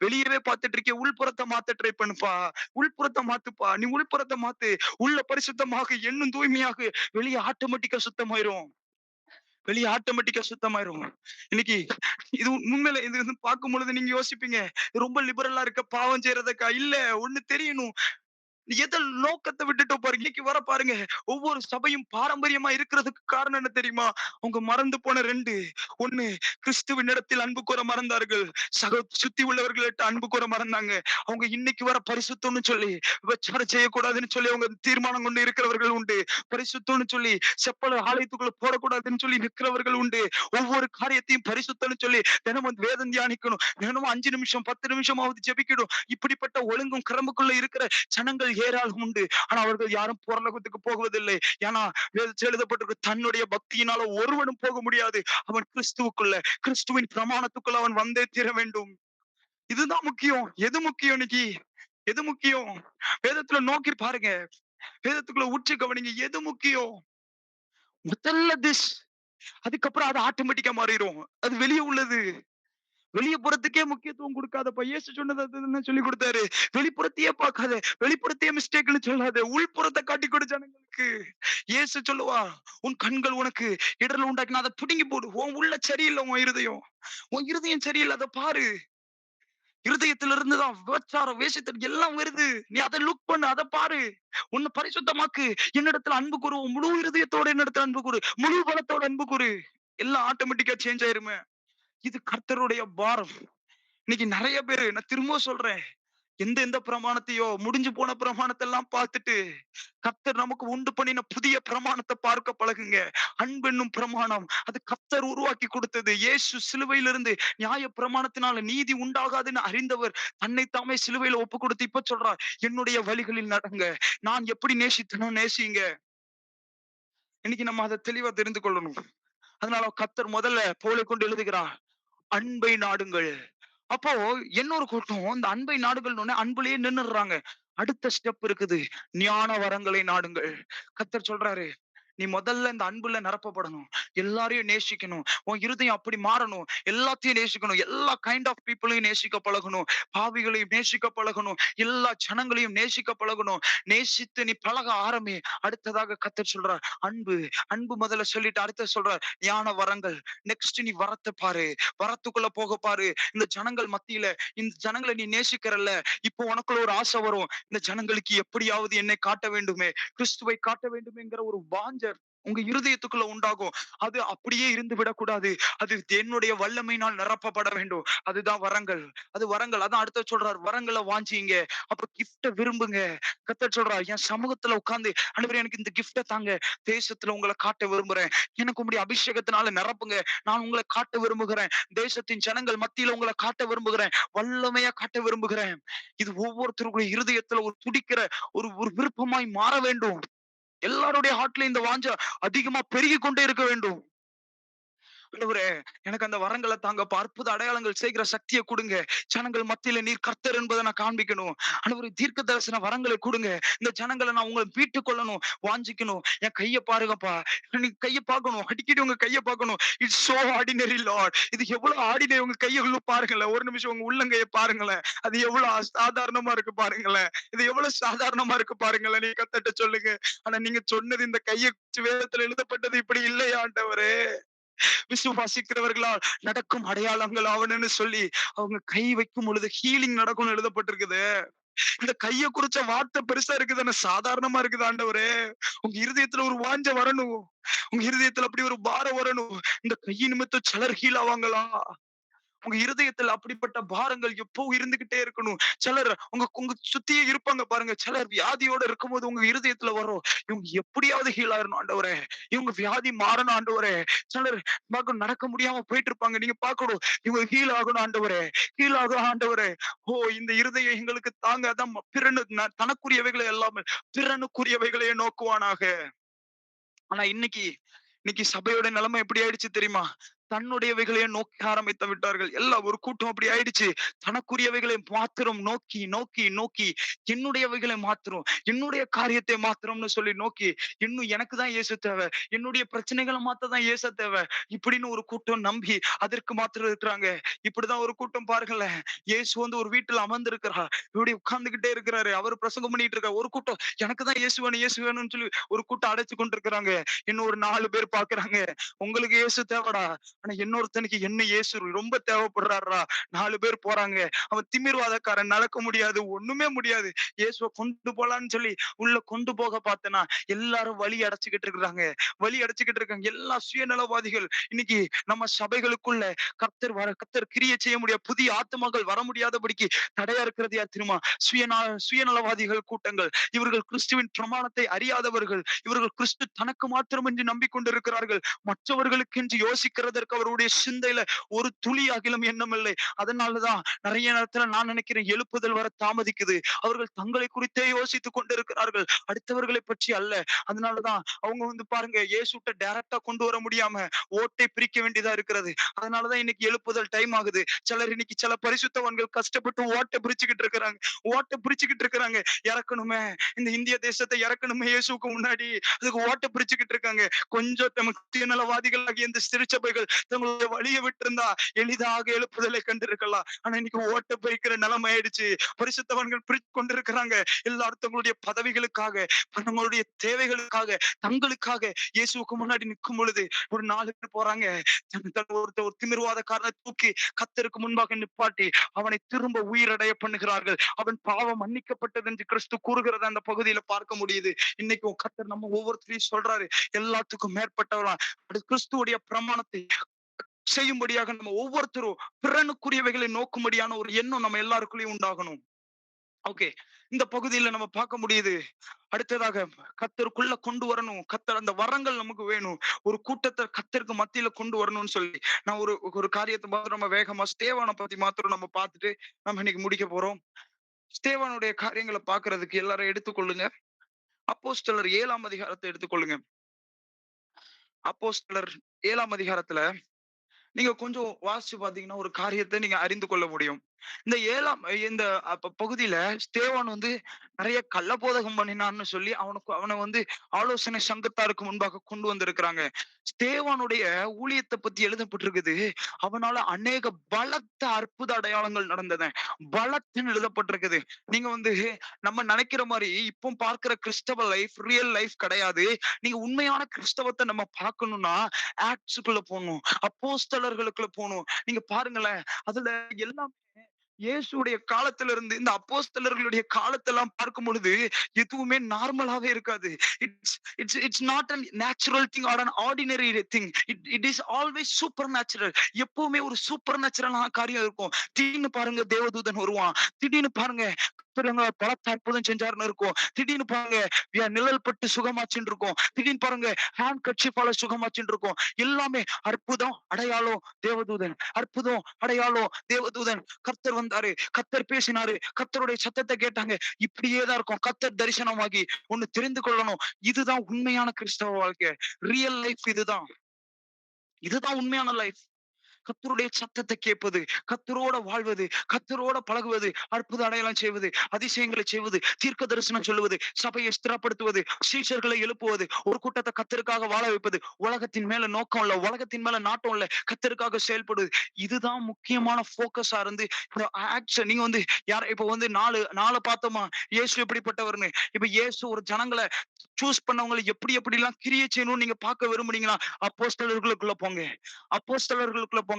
S1: வெளியவே பார்த்துட்டு இருக்கியே, உள்புறத்த மாத்த ட்ரை பண்ணுப்பா. உள்புறத்த மாத்துப்பா. நீ உள்புறத்த மாத்து. உள்ள பரிசுத்தமாக, எண்ணும் தூய்மையாக, வெளிய ஆட்டோமேட்டிக்கா சுத்தமாயிரும். வெளிய ஆட்டோமேட்டிக்கா சுத்தமாயிரும். இன்னைக்கு இது உண்மையில இது வந்து பார்க்கும்பொழுது நீங்க யோசிப்பீங்க. ரொம்ப லிபரலா இருக்க பாவம் செய்றதுக்கா? இல்ல, ஒண்ணு தெரியணும். எத நோக்கத்த விட்டுட்டோம் பாருங்க. இன்னைக்கு வர பாருங்க. ஒவ்வொரு சபையும் பாரம்பரியமா இருக்கிறதுக்கு காரணம் என்ன தெரியுமா? அவங்க மறந்து போன 2. 1, கிறிஸ்துவினிடத்தில் அன்பு கூர மறந்தார்கள். சுத்தி உள்ளவர்களிட்ட அன்பு கூர மறந்தாங்க. அவங்க இன்னைக்கு வர பரிசுத்தம்னு சொல்லி விபச்சாரம் செய்யக்கூடாதுன்னு சொல்லி அவங்க தீர்மானம் கொண்டு இருக்கிறவர்கள் உண்டு. பரிசுத்தம்னு சொல்லி செப்பல ஆலயத்துக்குள்ள போடக்கூடாதுன்னு சொல்லி நிற்கிறவர்கள் உண்டு. ஒவ்வொரு காரியத்தையும் பரிசுத்தம்னு சொல்லி தினமும் வேதம் தியானிக்கணும். தினமும் 5 நிமிஷம் 10 நிமிஷமாவது ஜெபிக்கணும். இப்படிப்பட்ட ஒழுங்கும் கிரமக்குள்ள இருக்கிற ஜனங்கள் ஏராளம் உண்டு. ஆனா அவர்கள் யாரும் பரலோகத்துக்கு போவதில்லை. ஏன்னா வேதத்தில் எழுதப்பட்டிருக்கு, தன்னுடைய பக்தியினால ஒருவனும் போக முடியாது. அவன் கிறிஸ்துவுக்குள்ள, கிறிஸ்துவின் பிரமாணத்துக்குள்ள அவன் வந்தே தீர வேண்டும். இதுதான் முக்கியம். எது முக்கியம் இன்னைக்கு? எது முக்கியம்? வேதத்துல நோக்கி பாருங்க. வேதத்துக்குள்ள உற்று கவனிங்க. எது முக்கியம்? முதல்ல திஸ். அதுக்கப்புறம் அது ஆட்டோமேட்டிக்கா மாறிரும். அது வெளிய உள்ளது. வெளிய புறத்துக்கே முக்கியத்துவம் குடுக்காதப்பா. இயேசு சொன்னது அதுதானே சொல்லிக் குடுத்தாரு. வெளிப்புறத்தையே பார்க்காத. வெளிப்புறத்தையே மிஸ்டேக்ன்னு சொல்லாத. உள்புறத்த காட்டிக் குடு ஜனங்களுக்கு. இயேசு சொல்லுவார், உன் கண்கள் உனக்கு இடறல் உண்டாக்கினா அத புடுங்கி போடு. உன் உள்ள சரியில்ல உன் இருதயம். உன் இருதயம் சரியில்ல. அத பாரு. இருதயத்திலிருந்து தான் விபச்சாரம், வேசித்தனம் எல்லாம் வருது. நீ அத லுக் பண்ணு. அத பாரு. உன்னை பரிசுத்தமாக்கு. என்னிடத்துல அன்பு கூரு. முழு இருதயத்தோட என்னிடத்துல அன்பு கூரு. முழு பலத்தோட அன்பு கூரு. எல்லாம் ஆட்டோமேட்டிக்கா சேஞ்ச் ஆயிருமே. இது கர்த்தருடைய பாரம். இன்னைக்கு நெறைய பேரு, நான் திரும்பவும் சொல்றேன். எந்த எந்த பிரமாணத்தையோ முடிஞ்சு போன பிரமாணத்த எல்லாம் பார்த்துட்டு, கர்த்தர் நமக்கு உண்டு பண்ணின புதிய பிரமாணத்த பார்க்க பழகுங்க. அன்பென்னும் பிரமாணம். அது கர்த்தர் உருவாக்கி கொடுத்தது. இயேசு சிலுவையிலிருந்து நியாய பிரமாணத்தினால நீதி உண்டாகாதுன்னு அறிந்தவர் தன்னை தாமே சிலுவையில ஒப்புக் கொடுத்து இப்ப சொல்றார், என்னுடைய வழிகளில் நடங்க. நான் எப்படி நேசித்தேனோ நேசிங்க. இன்னைக்கு நம்ம அத தெளிவா தெரிந்து கொள்ளணும். அதனால கர்த்தர் முதல்ல பவுலை கொண்டு எழுதுகிறார். அன்பை நாடுங்கள். அப்போ இன்னொரு கூட்டம் இந்த அன்பை நாடுகள்னோனே அன்புலயே நின்னுடுறாங்க. அடுத்த ஸ்டெப் இருக்குது. ஞான வரங்களை நாடுங்கள். கர்த்தர் சொல்றாரு, நீ முதல்ல இந்த அன்புல நிரப்பப்படணும். எல்லாரையும் நேசிக்கணும். உன் இருதயம் அப்படி மாறணும். எல்லாத்தையும் நேசிக்கணும். எல்லா கைண்ட் ஆஃப் பீப்பிளையும் நேசிக்க பழகணும். பாவிகளையும் நேசிக்க பழகணும். எல்லா ஜனங்களையும் நேசிக்க பழகணும். நேசித்து நீ பழக ஆரம்பி. அடுத்ததாக கர்த்தர் சொல்றார், அன்பு. அன்பு முதல்ல சொல்லிட்டு அடுத்து சொல்றார், ஞான வரங்கள். நெக்ஸ்ட் நீ வரத்த பாரு. வரத்துக்குள்ள போக பாரு. இந்த ஜனங்கள் மத்தியில இந்த ஜனங்களை நீ நேசிக்கிறல்ல, இப்போ உனக்குள்ள ஒரு ஆசை வரும். இந்த ஜனங்களுக்கு எப்படியாவது என்னை காட்ட வேண்டுமே, கிறிஸ்துவை காட்ட வேண்டுமேங்கிற ஒரு வாஞ்ச உங்க இருதயத்துக்குள்ள உண்டாகும். அது அப்படியே இருந்து விடக்கூடாது. அது என்னுடைய வல்லமையினால் நிரப்பப்பட வேண்டும். அதுதான் வரங்கள். அது வரங்கள். அதான் அடுத்து சொல்றார், வரங்கள வாஞ்சிங்க. அப்புறம் கிஃப்ட்ட விரும்புங்க. கர்த்தர் சொல்றார், என் சமூகத்துல உட்கார்ந்து ஆண்டவரே எனக்கு இந்த கிஃப்ட்ட தாங்க. தேசத்துல உங்களை காட்ட விரும்புறேன். எனக்கு உம்முடைய அபிஷேகத்தினால நிரப்புங்க. நான் உங்களை காட்ட விரும்புகிறேன். தேசத்தின் ஜனங்கள் மத்தியில உங்களை காட்ட விரும்புகிறேன். வல்லமையா காட்ட விரும்புகிறேன். இது ஒவ்வொருத்தருடைய இருதயத்துல ஒரு துடிக்கிற ஒரு ஒரு விருப்பமாய் மாற வேண்டும். எல்லாருடைய ஹார்ட்ல இந்த வாஞ்ச அதிகமா பெருகிக் கொண்டே இருக்க வேண்டும். ஆண்டவரே, எனக்கு அந்த வரங்கள தாங்கப்பா. அற்புத அடையாளங்கள் செய்கிற சக்திய குடுங்க. ஜனங்கள் மத்தியில நீர் கர்த்தர் என்பத நான் காண்பிக்கணும். ஆண்டவரே, தீர்க்க தரிசன வரங்களை குடுங்க. இந்த ஜனங்கள நான் உங்கள மீட்டுக் கொள்ளணும், வாஞ்சிக்கணும். என் கைய பாருங்கப்பா. நீங்க கைய பார்க்கணும். அடிக்கடி உங்க கைய பார்க்கணும். It's so ordinary Lord. இது எவ்வளவு ஆர்டினரி உங்க கைய பாருங்களேன். ஒரு நிமிஷம் உங்க உள்ளங்கைய பாருங்களேன். அது எவ்வளவு அசாதாரணமா இருக்கு பாருங்களேன். இது எவ்வளவு சாதாரணமா இருக்கு பாருங்களேன். நீங்க கர்த்தர்ட்ட சொல்லுங்க. ஆனா நீங்க சொன்னது இந்த கைய வேதத்துல எழுதப்பட்டது இப்படி இல்லையா ஆண்டவரே? விசுவாசிக்கிறவர்களால் நடக்கும் அடையாளங்கள் அவனுன்னு சொல்லி அவங்க கை வைக்கும் பொழுது ஹீலிங் நடக்கும்னு எழுதப்பட்டிருக்குது. இந்த கைய குறிச்ச வார்த்தை பெருசா இருக்குது, ஆனா சாதாரணமா இருக்குது ஆண்டவரே. உங்க இருதயத்துல ஒரு வாஞ்ச வரணும். உங்க இருதயத்துல அப்படி ஒரு பாரம் வரணும். இந்த கையின் நிமித்தம் சிலர் ஹீல் ஆவாங்களா? உங்க இருதயத்துல அப்படிப்பட்ட பாரங்கள் எப்பவும் இருந்துகிட்டே இருக்கணும். சிலர் உங்க உங்க சுத்தியே இருப்பாங்க பாருங்க. சிலர் வியாதியோட இருக்கும்போது உங்க இருதயத்துல வரும். இவங்க எப்படியாவது ஹீல் ஆயிரணும் ஆண்டவரே. இவங்க வியாதி மாறணும் ஆண்டவரே. சிலர் நடக்க முடியாம போயிட்டு இருப்பாங்க. நீங்க பார்க்கணும். இவங்க ஹீல் ஆகணும் ஆண்டவரே. ஹீல் ஆகணும் ஆண்டவரே. ஓ, இந்த இருதயம் எங்களுக்கு தாங்க. அதான் தனக்குரியவைகளை எல்லாமே பிறனுக்குரியவைகளையே நோக்குவானாக. ஆனா இன்னைக்கு இன்னைக்கு சபையோட நிலைமை எப்படி ஆயிடுச்சு தெரியுமா? தன்னுடையவைகளையே நோக்க ஆரம்பித்து விட்டார்கள். எல்லாம் ஒரு கூட்டம் அப்படி ஆயிடுச்சு. தனக்குரியவைகளை மாத்திரம் நோக்கி நோக்கி நோக்கி என்னுடையவைகளை மாத்திரம், என்னுடைய காரியத்தை மாத்திரம்னு சொல்லி நோக்கி, இன்னும் எனக்கு தான் இயேசு தேவை. என்னுடைய பிரச்சனைகள மாத்த தான் இயேசு தேவை. இப்படின்னு ஒரு கூட்டம் நம்பி அதற்கு மாத்திரம் இருக்கிறாங்க. இப்படிதான் ஒரு கூட்டம் பாருங்களேன். இயேசு வந்து ஒரு வீட்டுல அமர்ந்திருக்கிறார். இப்படி உட்கார்ந்துகிட்டே இருக்கிறாரு. அவரு பிரசங்கம் பண்ணிட்டு இருக்காரு. ஒரு கூட்டம் எனக்கு தான் இயேசு வேணும், இயேசு வேணும்னு சொல்லி ஒரு கூட்டம் அடைச்சு கொண்டிருக்கிறாங்க. இன்னும் ஒரு 4 பேர் பார்க்குறாங்க. உங்களுக்கு இயேசு தேவைடா. ஆனா இன்னொருத்தனுக்கு என்ன இயேசு ரொம்ப தேவைப்படுறாருடா. 4 பேர் போறாங்க. அவன் திமிர்வாதக்காரன். நடக்க முடியாது. ஒண்ணுமே முடியாது. இயேசுவ கொண்டு போலான்னு சொல்லி உள்ள கொண்டு போக பார்த்தேன்னா, எல்லாரும் வழி அடைச்சுக்கிட்டு இருக்கிறாங்க. வழி அடைச்சுக்கிட்டு இருக்காங்க. எல்லா சுயநலவாதிகள் இன்னைக்கு நம்ம சபைகளுக்குள்ள கர்த்தர் கிரியை செய்ய முடியாது. புதிய ஆத்துமாக்கள் வர முடியாதபடிக்கு தடையா இருக்கிறது யார் தெரியுமா? சுயநலவாதிகள் கூட்டங்கள். இவர்கள் கிறிஸ்துவின் பிரமாணத்தை அறியாதவர்கள். இவர்கள் கிறிஸ்து தனக்கு மாத்திரமின்றி நம்பிக்கொண்டிருக்கிறார்கள். மற்றவர்களுக்கென்று யோசிக்கிறதற்கு அவருடைய சிந்தையில ஒரு துளி அகிலம் எண்ணம் இல்லை. அதனாலதான் நிறைய நேரத்துல நான் நினைக்கிறேன் எழுப்புதல் வர தாமதிக்குது. அவர்கள் தங்களை குறித்தே யோசித்துக் கொண்டிருக்கிறார்கள். அடுத்தவர்களை பற்றி அல்ல. அதனாலதான் அவங்க பாருங்க இயேசுட்ட டைரக்டா கொண்டு வர முடியாம ஓட்டை பிரிக்க வேண்டியதா இருக்கிறது. அதனாலதான் இன்னைக்கு எழுப்புதல் டைம் ஆகுது. சிலர் இன்னைக்கு சில பரிசுத்தவான்கள் கஷ்டப்பட்டு ஓட்டை பிரிச்சுக்கிட்டு இருக்கிறாங்க. ஓட்டை பிரிச்சுக்கிட்டு இருக்கிறாங்க. இறக்கணுமே, இந்த இந்திய தேசத்தை இறக்கணுமே இயேசுக்கு முன்னாடி. அதுக்கு ஓட்ட பிரிச்சுக்கிட்டு இருக்காங்க. கொஞ்சம் நமக்கு சுயநலவாதிகளாகிய இந்த திருச்சபைகள் தங்களுடைய வழியை விட்டிருந்தா எளிதாக எழுப்புதலை கண்டிருக்கலாம். ஆனா இன்னைக்கு ஓட்ட பிரிக்கிற நிலைமை ஆயிடுச்சு. பரிசுத்தவான்கள் பிரித்து கொண்டிருக்கிறாங்க. எல்லாரும் தங்களுடைய பதவிகளுக்காக, தங்களுடைய தேவைகளுக்காக, தங்களுக்காக இயேசுவுக்கு முன்னாடி நிற்கும் பொழுது ஒரு 4 பேர் போறாங்க. ஒரு திமிர்வாதக்காரனை தூக்கி கர்த்தருக்கு முன்பாக நிப்பாட்டி அவனை திரும்ப உயிரடைய பண்ணுகிறார்கள். அவன் பாவம் மன்னிக்கப்பட்டது என்று கிறிஸ்து கூறுகிறத அந்த பகுதியில பார்க்க முடியுது. இன்னைக்கும் கர்த்தர் நம்ம ஒவ்வொருத்தரையும் சொல்றாரு, எல்லாத்துக்கும் மேற்பட்டவரா அது கிறிஸ்துவுடைய பிரமாணத்தை செய்யும்படியாக நம்ம ஒவ்வொருத்தரும் பிறனுக்குரியவைகளை நோக்கும்படியான ஒரு எண்ணம் நம்ம எல்லாருக்குள்ளயும் உண்டாகணும். ஓகே. இந்த பகுதியில நம்ம பார்க்க முடியுது. அடுத்ததாக கர்த்தருக்குள்ள கொண்டு வரணும். கர்த்தர் அந்த வரங்கள் நமக்கு வேணும். ஒரு கூட்டத்த கர்த்தருக்கு மத்தியில கொண்டு வரணும்னு சொல்லி, நான் ஒரு ஒரு காரியத்த மாத்திரம் நம்ம வேகமா ஸ்தேவான பத்தி மாத்திரம் நம்ம பார்த்துட்டு, நம்ம இன்னைக்கு முடிக்க போறோம். ஸ்தேவானுடைய காரியங்கள பார்க்கிறதுக்கு எல்லாரும் எடுத்துக்கொள்ளுங்க. அப்போஸ்தலர் 7ஆம் அதிகாரத்த எடுத்துக்கொள்ளுங்க. அப்போஸ்தலர் 7ஆம் அதிகாரத்துல நீங்க கொஞ்சம் வாசிச்சு பார்த்தீங்கன்னா, ஒரு காரியத்த நீங்க அறிந்து கொள்ள முடியும். இந்த 7ஆம் இந்த பகுதியில ஸ்தேவான் நெறைய கள்ளபோதகம் பண்ணினான்னு சொல்லி அவன ஆலோசனை சங்கத்தாருக்கு முன்பாக கொண்டு வந்திருக்கிறாங்க. ஸ்தேவானுடைய ஊழியத்த பத்தி எழுதப்பட்டிருக்குது. அவனால அநேக பலத்த அற்புத அடையாளங்கள் நடந்தன. பலத்தின்னு எழுதப்பட்டிருக்குது. நீங்க நம்ம நெனைக்கிற மாரி இப்போ பார்க்கிற கிறிஸ்தவ லைஃப் ரியல் லைஃப் கிடையாது. நீங்க உண்மையான கிறிஸ்தவத்த நம்ம பார்க்கணும்னா ஆக்ட்ஸ்க்குள்ள போணும். அப்போஸ்தலர்களுக்குள்ள போணும். நீங்க பாருங்களேன். அதுல எல்லாம் இயேசுடைய காலத்துல இருந்து இந்த அப்போஸ்தலர்களுடைய காலத்தெல்லாம் பார்க்கும் பொழுது எதுவுமே நார்மலாவே இருக்காது. It's it's it's not an natural thing or an ordinary thing. It is always supernatural. எப்பவுமே ஒரு சூப்பர் நேச்சுரலான காரியம் இருக்கும். திடீர்னு பாருங்க தேவதூதன் வருவான். திடீர்னு பாருங்க பலத்த அற்புதம் செஞ்சாருன்னு இருக்கும். திடீர்னு பாருங்க நிழல் பட்டு சுகமாச்சுன்னு இருக்கும். திடீர்னு பாருங்க ஹேண்ட் கர்ச்சீஃபால சுகமாச்சுன்னு இருக்கும். எல்லாமே அற்புதம், அடையாளம், தேவதூதன். அற்புதம், அடையாளம், தேவதூதன். கர்த்தர் வந்தாரு. கர்த்தர் பேசினாரு. கர்த்தருடைய சத்தத்தை கேட்டாங்க. இப்படியே தான் இருக்கும். கர்த்தர் தரிசனமாகி ஒண்ணு தெரிந்து கொள்ளணும். இதுதான் உண்மையான கிறிஸ்தவ வாழ்க்கை. ரியல் லைஃப் இதுதான். இதுதான் உண்மையான லைஃப். கர்த்தருடைய சத்தத்தை கேட்பது, கர்த்தரோட வாழ்வது, கர்த்தரோட பழகுவது, அற்புத அடையாளம் செய்வது, அதிசயங்களை செய்வது, தீர்க்க தரிசனம் சொல்லுவது, சபையை ஸ்திரப்படுத்துவது, சீஷர்களை எழுப்புவது, ஒரு கூட்டத்தை கர்த்தருக்காக வாழ வைப்பது, உலகத்தின் மேல நோக்கம் இல்ல, உலகத்தின் மேல நாட்டம் இல்ல, கர்த்தருக்காக செயல்படுவது. இதுதான் முக்கியமான ஃபோக்கஸா இருந்து இந்த ஆக்ஷன் நீங்க வந்து இப்ப வந்து 4 பார்த்தோமா? இயேசு எப்படிப்பட்டவர்ன்னு. இப்ப இயேசு ஒரு ஜனங்கள சூஸ் பண்ணவங்கள எப்படி எப்படிலாம் கிரியை செய்யணும்னு நீங்க பார்க்க விரும்புனீங்கன்னா, அப்போஸ்தலர்களுக்குள்ள போங்க. அப்போஸ்தலர்களுக்குள்ள போங்க.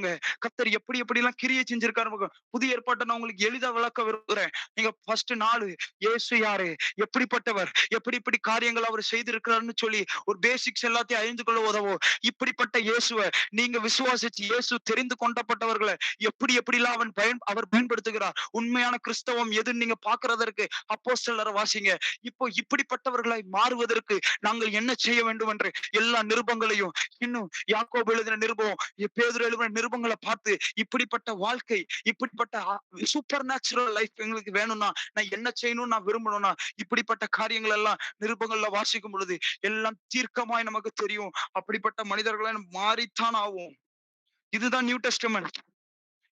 S1: கர்த்தர் எப்படி எப்படிலாம் கிரியை செஞ்சிருக்காரு பாருங்க. புதிய ஏற்பாட்ட நான் உங்களுக்கு எளிதா விளக்க விரும்புறேன். நீங்க ஃபர்ஸ்ட் 4 இயேசு யாரு? எப்படிப்பட்டவர்? எப்படி எப்படி காரியங்கள் அவர் செய்திருக்கிறார்ன்னு சொல்லி ஒரு பேசிக்ஸ் எல்லாத்தையும் அறிந்து கொள்ள உதவும். இப்படிப்பட்ட இயேசுவ நீங்க விசுவாசிச்சு இயேசு தெரிந்து கொண்டப்பட்டவர்கள எப்படி எப்படிலாம் அவர் பயன்படுத்துகிறார். உண்மையான கிறிஸ்தவம் எதுன்னு நீங்க பார்க்கிறதற்கு அப்போஸ்தலர வாசிங்க. இப்போ இப்படிப்பட்டவர்களாய் மாறுவதற்கு நாங்கள் என்ன செய்ய வேண்டும் என்று எல்லா நிருபங்களையும் இன்னும் யாக்கோபு எழுதின நிருபம், பேதுரு எழுதின நிருபங்களை பார்த்து இப்படிப்பட்ட வாழ்க்கை, இப்படிப்பட்ட சூப்பர் நேச்சுரல் லைஃப் எங்களுக்கு வேணும்னா நான் என்ன செய்யணும்னு நான் விரும்பணும்னா இப்படிப்பட்ட காரியங்கள் எல்லாம் நிருபங்கள்ல வாசிக்கும் பொழுது எல்லாம் தீர்க்கமாய் நமக்கு தெரியும். அப்படிப்பட்ட மனிதர்களை மாறித்தான் ஆவோம். இதுதான் நியூ டெஸ்டமென்ட்.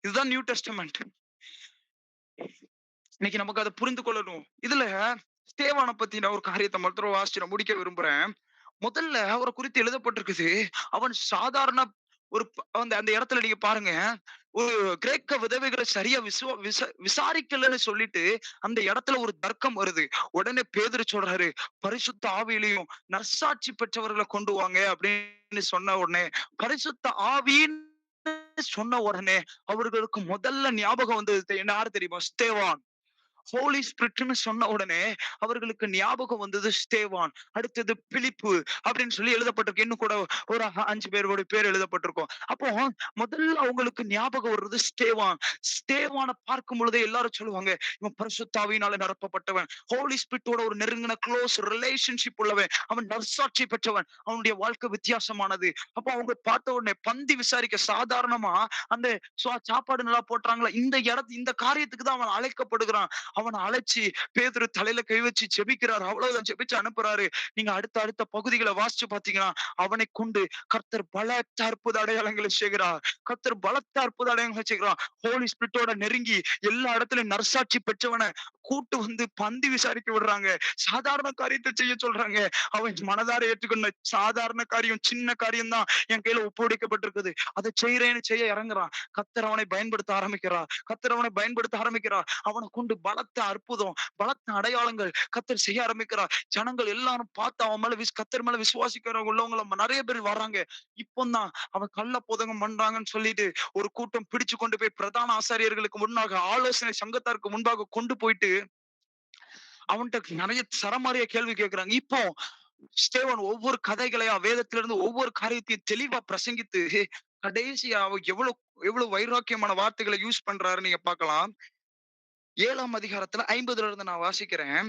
S1: இதுதான் நியூ டெஸ்டமென்ட். இன்னைக்கு நமக்கு அதை புரிந்து கொள்ளணும். இதுல ஸ்தேவான பத்தி நான் ஒரு காரியத்தை மாத்திரம் வாசிச்சு நான் முடிக்க விரும்புறேன். முதல்ல அவரை குறித்து எழுதப்பட்டிருக்குது. அவன் சாதாரண ஒரு அந்த அந்த இடத்துல நீங்க பாருங்க. ஒரு கிரேக்க விதவைகளை சரியா விசாரிக்கலன்னு சொல்லிட்டு அந்த இடத்துல ஒரு தர்க்கம் வருது. உடனே பேதுரு சொல்றாரு, பரிசுத்த ஆவியிலையும் நற்சாட்சி பெற்றவர்களை கொண்டு வாங்க அப்படின்னு சொன்ன உடனே, பரிசுத்த ஆவின்னு சொன்ன உடனே அவர்களுக்கு முதல்ல ஞாபகம் வந்தது யாரு தெரியுமா? ஸ்தேவான். ஹோலி ஸ்பிரிட்ன்னு சொன்ன உடனே அவர்களுக்கு ஞாபகம் வந்தது ஸ்தேவான். அடுத்தது பிலிப்பு அப்படின்னு சொல்லி எழுதப்பட்டிருக்கு. இன்னும் கூட ஒரு 5 பேரோட பேர் எழுதப்பட்டிருக்கும். அப்போ முதல்ல அவங்களுக்கு ஞாபகம் வர்றது ஸ்தேவான். ஸ்தேவான பார்க்கும் பொழுதே எல்லாரும் சொல்லுவாங்க, இவன் பரிசுத்த ஆவியினால நிரப்பப்பட்டவன். ஹோலி ஸ்பிரிட்டோட ஒரு நெருங்கின க்ளோஸ் ரிலேஷன்ஷிப் உள்ளவன். அவன் நற்சாட்சி பெற்றவன். அவனுடைய வாழ்க்கை வித்தியாசமானது. அப்ப அவங்க பார்த்த உடனே பந்தி விசாரிக்க சாதாரணமா அந்த சாப்பாடு நல்லா போட்டுறாங்களா இந்த காரியத்துக்கு தான் அவன் அழைக்கப்படுகிறான். அவனை அழைச்சு பேதுரு தலையில கை வச்சு ஜெபிக்கிறார். அவ்வளவுதான் ஜெபிச்சு அனுப்புறாரு. நீங்க அடுத்த அடுத்த பகுதிகளை வாசிச்சு பாத்தீங்கன்னா அவனை கொண்டு கர்த்தர் பலத்த அற்புத அடையாளங்களை செய்கிறார். கர்த்தர் பலத்த அற்புத அடையாளங்களை செய்கிறார். ஹோலி ஸ்பிரிட்டோட நெருங்கி எல்லா இடத்துலயும் நற்சாட்சி பெற்றவனை கூட்டு வந்து பந்தி விசாரிக்க விடுறாங்க. சாதாரண காரியத்தை செய்ய சொல்றாங்க. அவன் மனதார ஏற்றுக்கொண்ட சாதாரண காரியம், சின்ன காரியம் தான் என் கையில ஒப்புவிக்கப்பட்டிருக்குது. அதை செய்ய இறங்குறான். கர்த்தர் அவனை பயன்படுத்த ஆரம்பிக்கிறார். கர்த்தர் அவனை பயன்படுத்த ஆரம்பிக்கிறார். அவனை கொண்டு பலத்த அற்புதம், பலத்த அடையாளங்கள் கர்த்தர் செய்ய ஆரம்பிக்கிறார். ஜனங்கள் எல்லாரும் பார்த்து அவன் மேல கர்த்தர் மேல விசுவாசிக்கிறவங்க உள்ளவங்க நிறைய பேர் வர்றாங்க. இப்போதான் அவன் கள்ள போதகம் பண்றாங்கன்னு சொல்லிட்டு ஒரு கூட்டம் பிடிச்சு கொண்டு போய் பிரதான ஆசாரியர்களுக்கு முன்னாக ஆலோசனை சங்கத்தாருக்கு முன்பாக கொண்டு போயிட்டு அவன்கிட்ட நிறைய சரமாரியா கேள்வி கேட்கிறாங்க. இப்போ ஸ்தேவான் ஒவ்வொரு கதைகளையா வேதத்திலிருந்து ஒவ்வொரு காரியத்தையும் தெளிவா பிரசங்கித்து கடைசியா அவர் எவ்வளவு எவ்வளவு வைராக்கியமான வார்த்தைகளை யூஸ் பண்றாரு நீங்க பார்க்கலாம். 7ஆம் அதிகாரத்துல 50ல இருந்து நான் வாசிக்கிறேன்.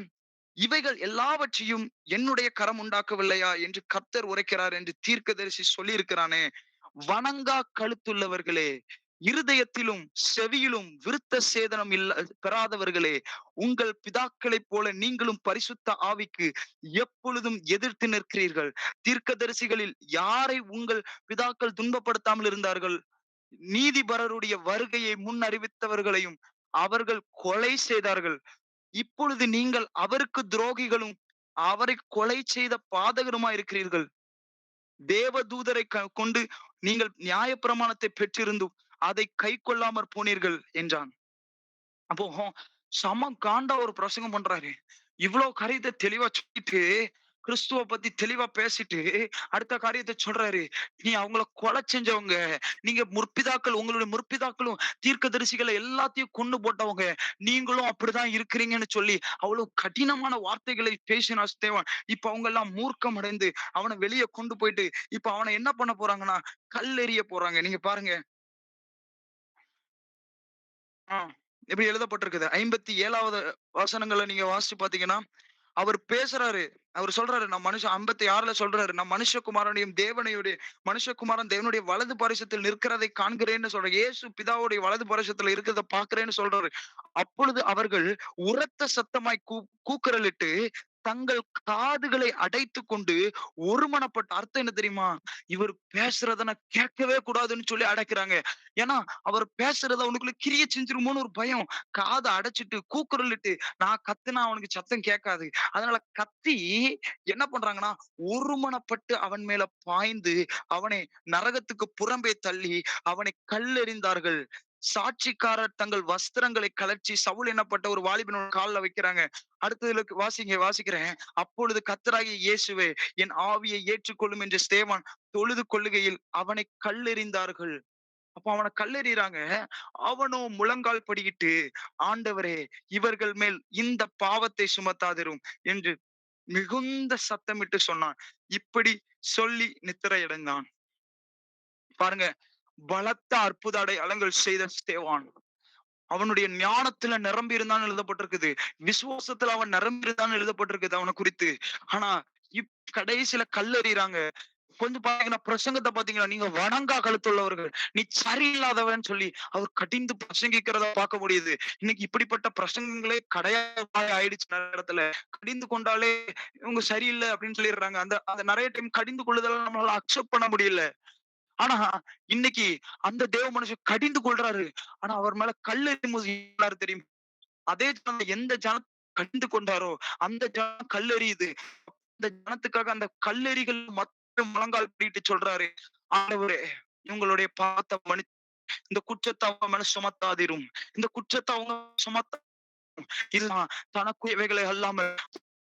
S1: இவைகள் எல்லாவற்றையும் என்னுடைய கரம் உண்டாக்கவில்லையா என்று கர்த்தர் உரைக்கிறார் என்று தீர்க்கதரிசி சொல்லி இருக்கிறானே. வணங்கா கழுத்துள்ளவர்களே, இருதயத்திலும் செவியிலும் விருத்த சேதனம் பெறாதவர்களே, உங்கள் பிதாக்களைப் போல நீங்களும் பரிசுத்த ஆவிக்கு எப்பொழுதும் எதிர்த்து நிற்கிறீர்கள். தீர்க்கதரிசிகளில் யாரை உங்கள் பிதாக்கள் துன்பப்படுத்தாமல் இருந்தார்கள்? நீதிபரருடைய வருகையை முன் அறிவித்தவர்களையும் அவர்கள் கொலை செய்தார்கள். இப்பொழுது நீங்கள் அவருக்கு துரோகிகளும் அவரை கொலை செய்த பாதகருமா இருக்கிறீர்கள். தேவதூதரை கொண்டு நீங்கள் நியாயப்பிரமாணத்தை பெற்றிருந்தும் அதை கை கொள்ளாமற் போனீர்கள் என்றான். அப்போ செம காண்டா ஒரு பிரசங்கம் பண்றாரு. இவ்வளவு காரியத்தை தெளிவா சொல்லிட்டு கிறிஸ்துவ பத்தி தெளிவா பேசிட்டு அடுத்த காரியத்தை சொல்றாரு. நீ அவங்கள கொலை செஞ்சவங்க. நீங்க உங்களுடைய முற்பிதாக்களும் தீர்க்கதரிசிகளை எல்லாத்தையும் கொன்னு போட்டவங்க. நீங்களும் அப்படிதான் இருக்கிறீங்கன்னு சொல்லி அவ்வளவு கடினமான வார்த்தைகளை பேசினா ஸ்தேவான். இப்ப அவங்க எல்லாம் மூர்க்கம் அடைந்து அவனை வெளியே கொண்டு போயிட்டு இப்ப அவனை என்ன பண்ண போறாங்கன்னா கல்லெறிய போறாங்க. நீங்க பாருங்க. ஆ. இப்படி எழுதப்பட்டிருக்குது. 57வது வசனங்கள நீங்க வாசிச்சு பார்த்தீங்கன்னா, அவர் பேசுறாரு. அவர் சொல்றாரு, நான் மனுஷன் 56ல சொல்றாரு, நான் மனுஷகுமாரனையும் மனுஷகுமாரன் தேவனுடைய வலது பாரிசத்தில் நிற்கிறதை காண்கிறேன்னு சொல்றாரு. இயேசு பிதாவுடைய வலது பாரிசத்துல இருக்கிறத பார்க்கிறேன்னு சொல்றாரு. அப்பொழுது அவர்கள் உரத்த சத்தமாய் கூக்குரலிட்டு தங்கள் காதுகளை அடைத்துக் கொண்டு ஒருமனப்பட்ட அர்த்தம் என்ன தெரியுமா? இவர் பேசுறத நான் கேட்கவே கூடாதுன்னு சொல்லி அடைக்கிறாங்க. ஏன்னா, அவர் பேசுறது அவனுக்குள்ள கிரிய செஞ்சுருமோன்னு ஒரு பயம். காத அடைச்சுட்டு, கூக்குரலிட்டு, நான் கத்துனா அவனுக்கு சத்தம் கேட்காது. அதனால கத்தி என்ன பண்றாங்கன்னா, ஒருமனப்பட்டு அவன் மேல பாய்ந்து, அவனை நரகத்துக்கு புறம்பே தள்ளி, அவனை கல்லெறிந்தார்கள். சாட்சிக்காரர் தங்கள் வஸ்திரங்களை கழற்றி சவுல் என்னப்பட்ட ஒரு வாலிபனோட கால்ல வைக்கிறாங்க. அடுத்ததுல வாசிக்கிறேன். அப்பொழுது கர்த்தராகிய இயேசுவே, என் ஆவியை ஏற்றுக்கொள்ளும் என்று ஸ்தேவான் தொழுது கொள்ளுகையில் அவனை கல்லெறிந்தார்கள். அப்ப அவன கல்லெறியறாங்க. அவனோ முழங்கால் படியிட்டு, ஆண்டவரே இவர்கள் மேல் இந்த பாவத்தை சுமத்தாதிரும் என்று மிகுந்த சத்தமிட்டு சொன்னான். இப்படி சொல்லி நித்திரையடைந்தான். பாருங்க, பலத்த அற்புத அடையாளங்கள் செய்த ஸ்தேவான். அவனுடைய ஞானத்துல நிரம்பி இருந்தான்னு எழுதப்பட்டிருக்குது. விசுவாசத்துல அவன் நிரம்பி இருந்தான்னு எழுதப்பட்டிருக்குது அவன குறித்து. ஆனா, கடைசியில கல்லெறியறாங்க. கொஞ்சம் பாத்தீங்கன்னா, பிரசங்கத்த பாத்தீங்களா? நீங்க வணங்கா கழுத்துள்ளவர்கள். நீ சரியில்லாதவன்னு சொல்லி அவர் கடிந்து பிரசங்கிக்கிறத பார்க்க முடியுது. இன்னைக்கு இப்படிப்பட்ட பிரசங்கங்களே கடையாய் ஆயிடுச்சு நெறைய இடத்துல. கடிந்து கொண்டாலே இவங்க சரியில்ல அப்படின்னு சொல்லிடுறாங்க. அந்த அந்த நெறைய டைம் கடிந்து கொள்ளுதல நம்மளால அக்செப்ட் பண்ண முடியல. ஆனா, இன்னைக்கு அந்த தேவ மனுஷன் கடிந்து கொள்றாரு. ஆனா, அவர் மேல கல் எறியும்போது யாரு தெரியுமா? அதே ஜனம் எந்த ஜனத்த கடிந்து கொண்டாரோ, அந்த ஜனம் கல்லெறியுது. அந்த ஜனத்துக்காக அந்த கல்லெறிகள் மட்டும் முழங்கால் படியிட்டு சொல்றாரு, ஆண்டவரே இவங்களுடைய பாவத்த இந்த குற்றத்த அவங்க மேல சுமத்தாதிரும். இந்த குற்றத்த அவங்க சுமத்த இல்ல தனக்குரியவைகளை அல்லாமல்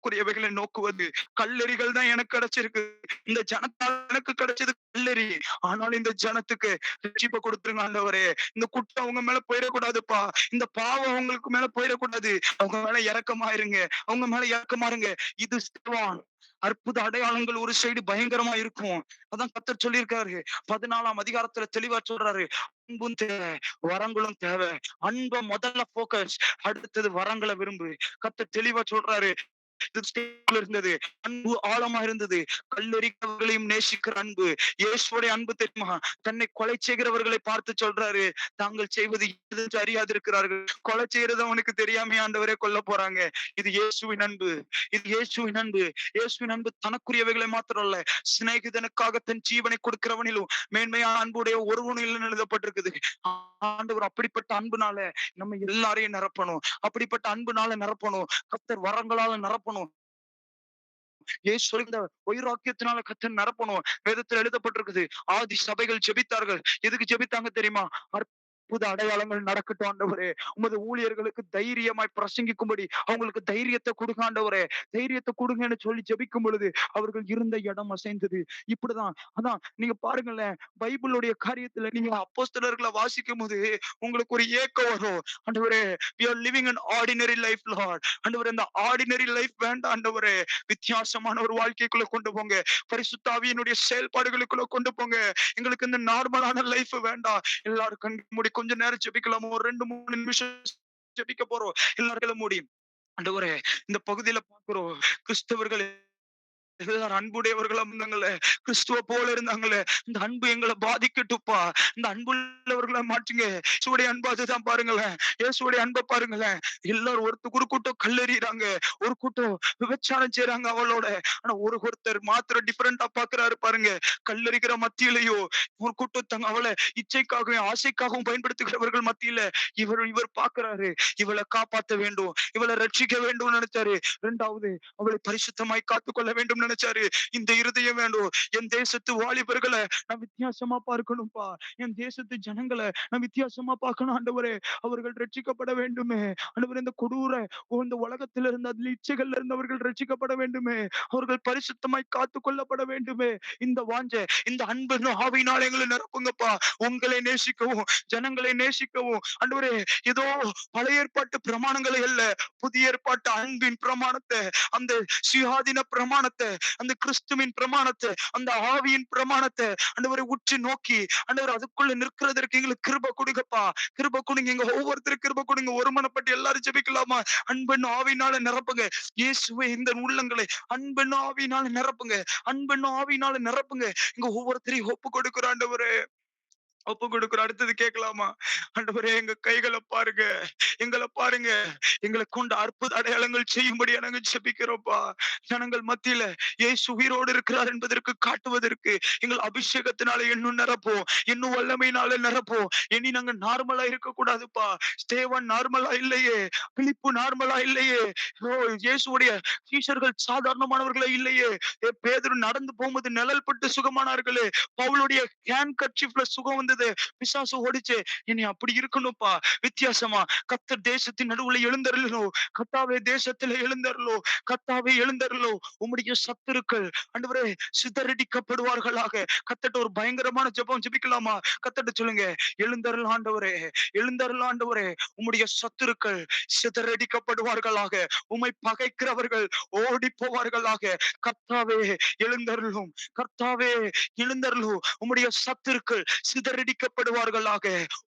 S1: குறியவைகளை நோக்குவது கல்லெறிகள் தான் எனக்கு கிடைச்சிருக்கு. இந்த ஜனத்தால் எனக்கு கிடைச்சது கல்லெறி. ஆனால் இந்த ஜனத்துக்கு ரட்சிப்ப கொடுத்துருங்க ஆண்டவரே. இந்த குற்றம் அவங்க மேல போயிடக்கூடாதுப்பா. இந்த பாவம் அவங்களுக்கு மேல போயிடக்கூடாது. அவங்க மேல இரக்கமா இருங்க. அவங்க மேல இரக்கமா இருங்க. இது ஸ்தேவான். அற்புத அடையாளங்கள் ஒரு சைடு பயங்கரமா இருக்கும். அதான் கர்த்தர் சொல்லியிருக்காரு. 14ஆம் அதிகாரத்துல தெளிவா சொல்றாரு. அன்பும் தேவை, வரங்களும் தேவை. அன்ப முதல்ல போக்கஸ். அடுத்தது வரங்கள விரும்பு. கர்த்தர் தெளிவா சொல்றாரு. இருந்தது. அன்பு ஆழமா இருந்தது. கல்லெறிகிறவர்களையும் நேசிக்கிற அன்பு. இயேசுவுடைய அன்பு தெரியுமா? தன்னை கொலை செய்கிறவர்களை பார்த்து சொல்றாரு, தாங்கள் செய்வது எதென்று அறியாதிருக்கிறார்கள். கொலை செய்யறது அவனுக்கு தெரியாமயே ஆண்டவரே கொல்லப் போறாங்க. இது இயேசுவின் அன்பு. இது இயேசுவின் அன்பு. இயேசுவின் அன்பு தனக்குரியவைகளை மாத்திரம் அல்ல, சிநேகிதனுக்காக தன் ஜீவனை கொடுக்கிறவனிலும் மேன்மையான அன்புடைய ஒருவனும் இல்லைன்னு எழுதப்பட்டிருக்குது. ஆண்டவர் அப்படிப்பட்ட அன்புனால நம்ம எல்லாரையும் நிரப்பணும். அப்படிப்பட்ட அன்புனால நிரப்பணும். கர்த்தர் வரங்களால நிரப்பணும். இயேசு சொல்கிற வைராக்கியத்தினால கர்த்தர் நிரப்பணும். வேதத்தில் எழுதப்பட்டிருக்குது. ஆதி சபைகள் ஜெபித்தார்கள். எதுக்கு ஜெபித்தாங்க தெரியுமா? அற்புத அடையாளங்கள் நடக்கட்டும் ஆண்டவரே. உமது ஊழியர்களுக்கு தைரியமாய் பிரசங்கிக்கும்படி அவங்களுக்கு தைரியத்த குடுங்க ஆண்டவரே. தைரியத்த குடுங்கன்னு சொல்லி ஜெபிக்கும் பொழுது அவர்கள் இருந்த இடம் அசைந்தது. இப்படிதான். அதான் நீங்க பாருங்களேன். பைபிளுடைய காரியத்துல நீங்க அப்போஸ்தலர்கள வாசிக்கும்போது உங்களுக்கு ஒரு ஏக்கம் வரும். ஆண்டவரே, we are living an ordinary life Lord. ஆண்டவரே, இந்த ஆர்டினரி லைஃப் வேண்டாம் ஆண்டவரே. வித்தியாசமான ஒரு வாழ்க்கைக்குள்ள கொண்டு போங்க. பரிசுத்த ஆவியினுடைய செயல்பாடுகளுக்குள்ள கொண்டு போங்க. எங்களுக்கு இந்த நார்மலான லைஃப் வேண்டாம். எல்லாரும் கண் மூடி கொஞ்ச நேரம் ஜெபிக்கலாமா? ஒரு 2, 3 நிமிஷம் ஜெபிக்க போறோம். எல்லாரும் கண்ண மூடி. ஆண்டவரே, இந்த பகுதியில பார்க்கிறோம். கிறிஸ்தவர்கள் எல்லாரும் அன்புடையவர்களா இருந்தாங்களே, கிறிஸ்துவ போல இருந்தாங்களே, இந்த அன்பு எங்கள பாதிக்கட்டும்ப்பா. இந்த அன்புள்ளவர்களா மாற்றுங்க. இயேசுவுடைய அன்பு அதுதான் பாருங்களேன். இயேசுவுடைய அன்ப பாருங்களேன். எல்லாரும் ஒரு கூட்டம் கல்லெறியறாங்க. ஒரு கூட்டம் விபச்சாரம் செய்றாங்க அவளோட. ஆனா ஒருத்தர் மாத்திரம் டிஃபரெண்டா பார்க்கிறாரு பாருங்க. கல்லெறிகிற மத்தியிலயோ, ஒரு கூட்டம் அவள இச்சைக்காகவும், ஆசைக்காகவும் பயன்படுத்துகிறவர்கள் மத்தியில இவர் பார்க்கிறாரு. இவள காப்பாத்த வேண்டும். இவள ரட்சிக்க வேண்டும்னு நினைச்சாரு. 2வது அவளை பரிசுத்தமாய் காத்துக்கொள்ள வேண்டும் நினைச்சாரு. இந்த இருதயம் வேண்டும். என் தேசத்து வாலிபர்களை நான் வித்தியாசமா பார்க்கணும்பா. என் தேசத்து ஜனங்கள நான் வித்தியாசமா பார்க்கணும் ஆண்டவரே. அவர்கள் ரட்சிக்கப்பட வேண்டுமே. ஆண்டவரே, இந்த கொடூர இந்த உலகத்துல இருந்து அதுல இச்சைகள்ல இருந்து அவர்கள் ரட்சிக்கப்பட வேண்டுமே. அவர்கள் பரிசுத்தமாய் காத்துக் கொள்ளப்பட வேண்டுமே. இந்த வாஞ்ச, இந்த அன்பு ஆவியினால் எங்களை நிரப்புங்கப்பா. உங்களை நேசிக்கவும், ஜனங்களை நேசிக்கவும் ஆண்டவரே, ஏதோ பழைய ஏற்பாட்டு பிரமாணங்களை அல்ல, புதிய ஏற்பாட்டு அன்பின் பிரமாணத்தை, அந்த சுயாதீன பிரமாணத்தை, அந்த கிறிஸ்துவின் பிரமாணத்தை, அந்த ஆவியின் பிரமாணத்தை ஆண்டவரை உற்று நோக்கி ஆண்டவர் அதுக்குள்ள நிற்கிறதற்கு எங்களுக்கு கிருபை கொடுங்கப்பா. கிருபை கொடுங்க. எங்க ஒவ்வொருத்தரும் கிருபை கொடுங்க. ஒருமனப்பட்டு எல்லாரும் ஜெபிக்கலாமா? அன்பன் ஆவியினால நிரப்புங்க. இயேசுவே, இந்த உள்ளங்களை அன்பன் ஆவியினால நிரப்புங்க. அன்பன் ஆவியினால நிரப்புங்க. எங்க ஒவ்வொருத்தரையும் ஒப்பு கொடுக்கிற ஆண்டவரே, ஒப்பு கொடுக்கிறோம். அடுத்தது கேட்கலாமா? ஆண்டவரே எங்க கைகள பாருங்க. எங்கள பாருங்க. எங்கள கொண்டு அற்புத அடையாளங்கள் செய்யும்படியா நாங்க ஜெபிக்கிறோம்ப்பா. ஜனங்கள் மத்தியில இயேசு உயிரோடு இருக்கிறார் என்பதற்கு காட்டுவதற்கு எங்கள் அபிஷேகத்தினால இன்னும் நிரப்போம். இன்னும் வல்லமையினால நிரப்போம். இனி நாங்க நார்மலா இருக்கக்கூடாதுப்பா. ஸ்தேவான் நார்மலா இல்லையே. பிலிப்பு நார்மலா இல்லையே. ஓ! இயேசுவுடைய சீஷர்கள் சாதாரணமானவர்களா இல்லையே. பேதுரு நடந்து போகும்போது நிழல் பட்டு சுகமானார்களே. பவுலுடைய ஹேண்ட் கர்ச்சீஃப்ல சுகம் வந்தது. பிசாசு ஓடிச்சு. இனி அப்படி இருக்கணும்ப்பா. வித்தியாசமா கர்த்தர் தேசத்தின் நடுவுல எழுந்தருளணும். கர்த்தாவே தேசத்தில எழுந்தருளும். கர்த்தாவே எழுந்தருளும். உம்முடைய சத்துருக்கள் ஆண்டவரே சிதறடிக்கப்படுவார்களாக. கர்த்தர்ட்ட ஒரு பயங்கரமான ஜெபம் ஜெபிக்கலாமா? கர்த்தர்ட்ட சொல்லுங்க. எழுந்தருள் ஆண்டவரே, எழுந்தருள் ஆண்டவரே. உம்முடைய சத்துருக்கள் சிதறடிக்கப்படுவார்களாக. உம்மை பகைக்கிறவர்கள் ஓடி போவார்களாக. கர்த்தாவே எழுந்தருளும். கர்த்தாவே எழுந்தருளும். உம்முடைய சத்துருக்கள் சிதறடிக்கப்படுவார்களாக.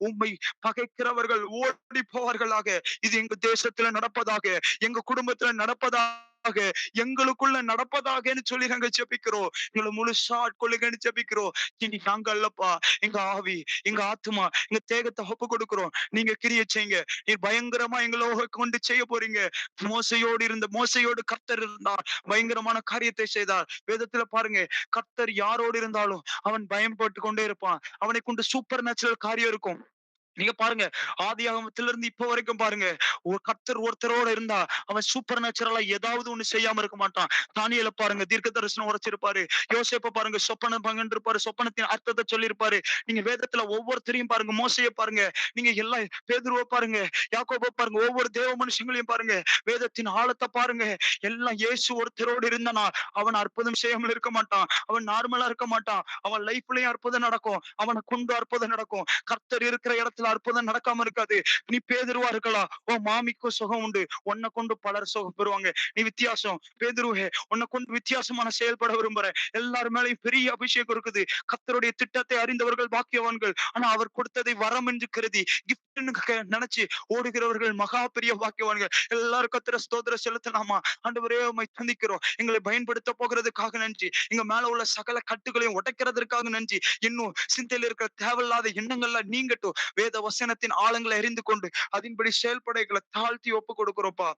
S1: உம்மை பகைக்கிறவர்கள் ஓடி போவார்களாக. இது எங்க தேசத்துல நடப்பதாக, எங்க குடும்பத்துல நடப்பதாக, எங்களுக்குள்ள நடப்பதாகன்னு சொல்லி நாங்க ஜெபிக்கிறோம். எங்களை முழுசா ஆட்கொள்ளுங்கன்னு ஜெபிக்கிறோம். இனி நாங்க அல்லப்பா, எங்க ஆவி, எங்க ஆத்துமா, எங்க தேகத்தை ஒப்பு கொடுக்கிறோம். நீங்க கிரியை செய்யுங்க. நீர் பயங்கரமா எங்களோட கொண்டு செய்ய போறீங்க. மோசையோடு கர்த்தர் இருந்தார். பயங்கரமான காரியத்தை செய்தார். வேதத்துல பாருங்க, கர்த்தர் யாரோடு இருந்தாலும் அவன் பயன்பட்டு கொண்டே இருப்பான். அவனை கொண்டு சூப்பர் நேச்சுரல் காரியம் இருக்கும். நீங்க பாருங்க, ஆதியாகமத்திலிருந்து இப்ப வரைக்கும் பாருங்க. ஒரு கர்த்தர் ஒருத்தரோட இருந்தா, அவன் சூப்பர் நேச்சுரலா ஏதாவது ஒண்ணு செய்யாம இருக்க மாட்டான். தானியேல பாருங்க, தீர்க்க தரிசனம் உரைச்சிருப்பாரு. யோசேப்ப பாருங்க, சொப்பனம் பங்கிட்டிருப்பாரு. சொப்பனத்தின் அர்த்தத்த சொல்லியிருப்பாரு. நீங்க வேதத்துல ஒவ்வொருத்தரையும் பாருங்க. மோசேய பாருங்க. நீங்க எல்லா பேதுருவ பாருங்க. யாக்கோப பாருங்க. ஒவ்வொரு தேவ மனுஷங்களையும் பாருங்க. வேதத்தின் ஆழத்த பாருங்க. எல்லாம் இயேசு ஒருத்தரோடு இருந்தனா, அவன் அற்புதம் செய்யாமல் இருக்க மாட்டான். அவன் நார்மலா இருக்க மாட்டான். அவன் லைஃப்லயும் அற்புதம் நடக்கும். அவன கொண்டு அற்புதம் நடக்கும். கர்த்தர் இருக்கிற இடத்துல அற்புதம் நடக்காம இருக்காது. நீ பேதுருவா இருக்கலாம். உன் மாமிக்கும் சுகம் உண்டு. உன்னை கொண்டு பலர் சுகம் பெறுவாங்க. நீ வித்தியாசம். பேதுருவே, உன்னை கொண்டு வித்தியாசமா நான் செயல்பட விரும்புறேன். எல்லார் மேலயும் பெரிய அபிஷேகம் இருக்குது. கர்த்தருடைய திட்டத்தை அறிந்தவர்கள் பாக்கியவான்கள். ஆனா அவர் கொடுத்ததை வரம் என்று கருதி கிஃப்ட்னு நினைச்சு ஓடுகிறவர்கள் மகா பெரிய பாக்கியவான்கள். எல்லாரும் கர்த்தர ஸ்தோத்திரம் செலுத்தலாமா? ஆண்டவரே உம்மை துதிக்கிறோம். எங்களை பயன்படுத்த போகிறதுக்காக நன்றி. எங்க மேல உள்ள சகல கட்டுகளையும் உடைக்கிறதற்காக நன்றி. இன்னும் சிந்தையில இருக்கிற தேவையில்லாத எண்ணங்கள்லாம் நீங்கட்டும். வேத வசனத்தின் ஆழங்களை அறிந்து கொண்டு அதன்படி செயல்பட எங்களை தாழ்த்தி ஒப்பு கொடுக்கிறோம்ப்பா.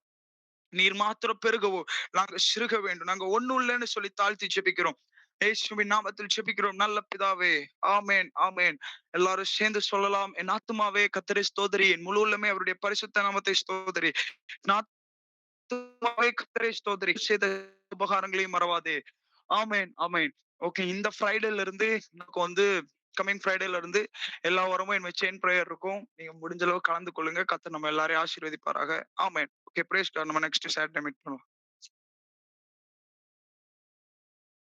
S1: நீர் மாத்திரம் பெருகவும் நாங்க சிறுக வேண்டும். நாங்க ஒண்ணும் இல்லைன்னு சொல்லி தாழ்த்தி ஜெபிக்கிறோம். இயேசுவின் நாமத்தில் ஜெபிக்கிறோம் நல்ல பிதாவே. ஆமென், ஆமென். எல்லாரும் சேர்ந்து சொல்லலாம். என் ஆத்துமாவே கர்த்தரை ஸ்தோத்திரி. என் முழு உள்ளமே அவருடைய பரிசுத்த நாமத்தை ஸ்தோத்திரி. என் ஆத்துமாவே கர்த்தரை ஸ்தோத்திரி. செய்த உபகாரங்களையும் மறவாதே. ஆமென், ஆமென். ஓகே. இந்த ஃப்ரைடேல இருந்து எனக்கு வந்து கமிங் ஃப்ரைடேல இருந்து எல்லா வாரமும் என் செயின் பிரேயர் இருக்கும். நீங்க முடிஞ்ச அளவு கலந்து கொள்ளுங்க. கர்த்தர் நம்ம எல்லாரையும் ஆசீர்வதிப்பாராக. ஆமென். ஓகே. Praise God. நம்ம நெக்ஸ்ட் சாட்டர்டே மீட் பண்ணுவோம்.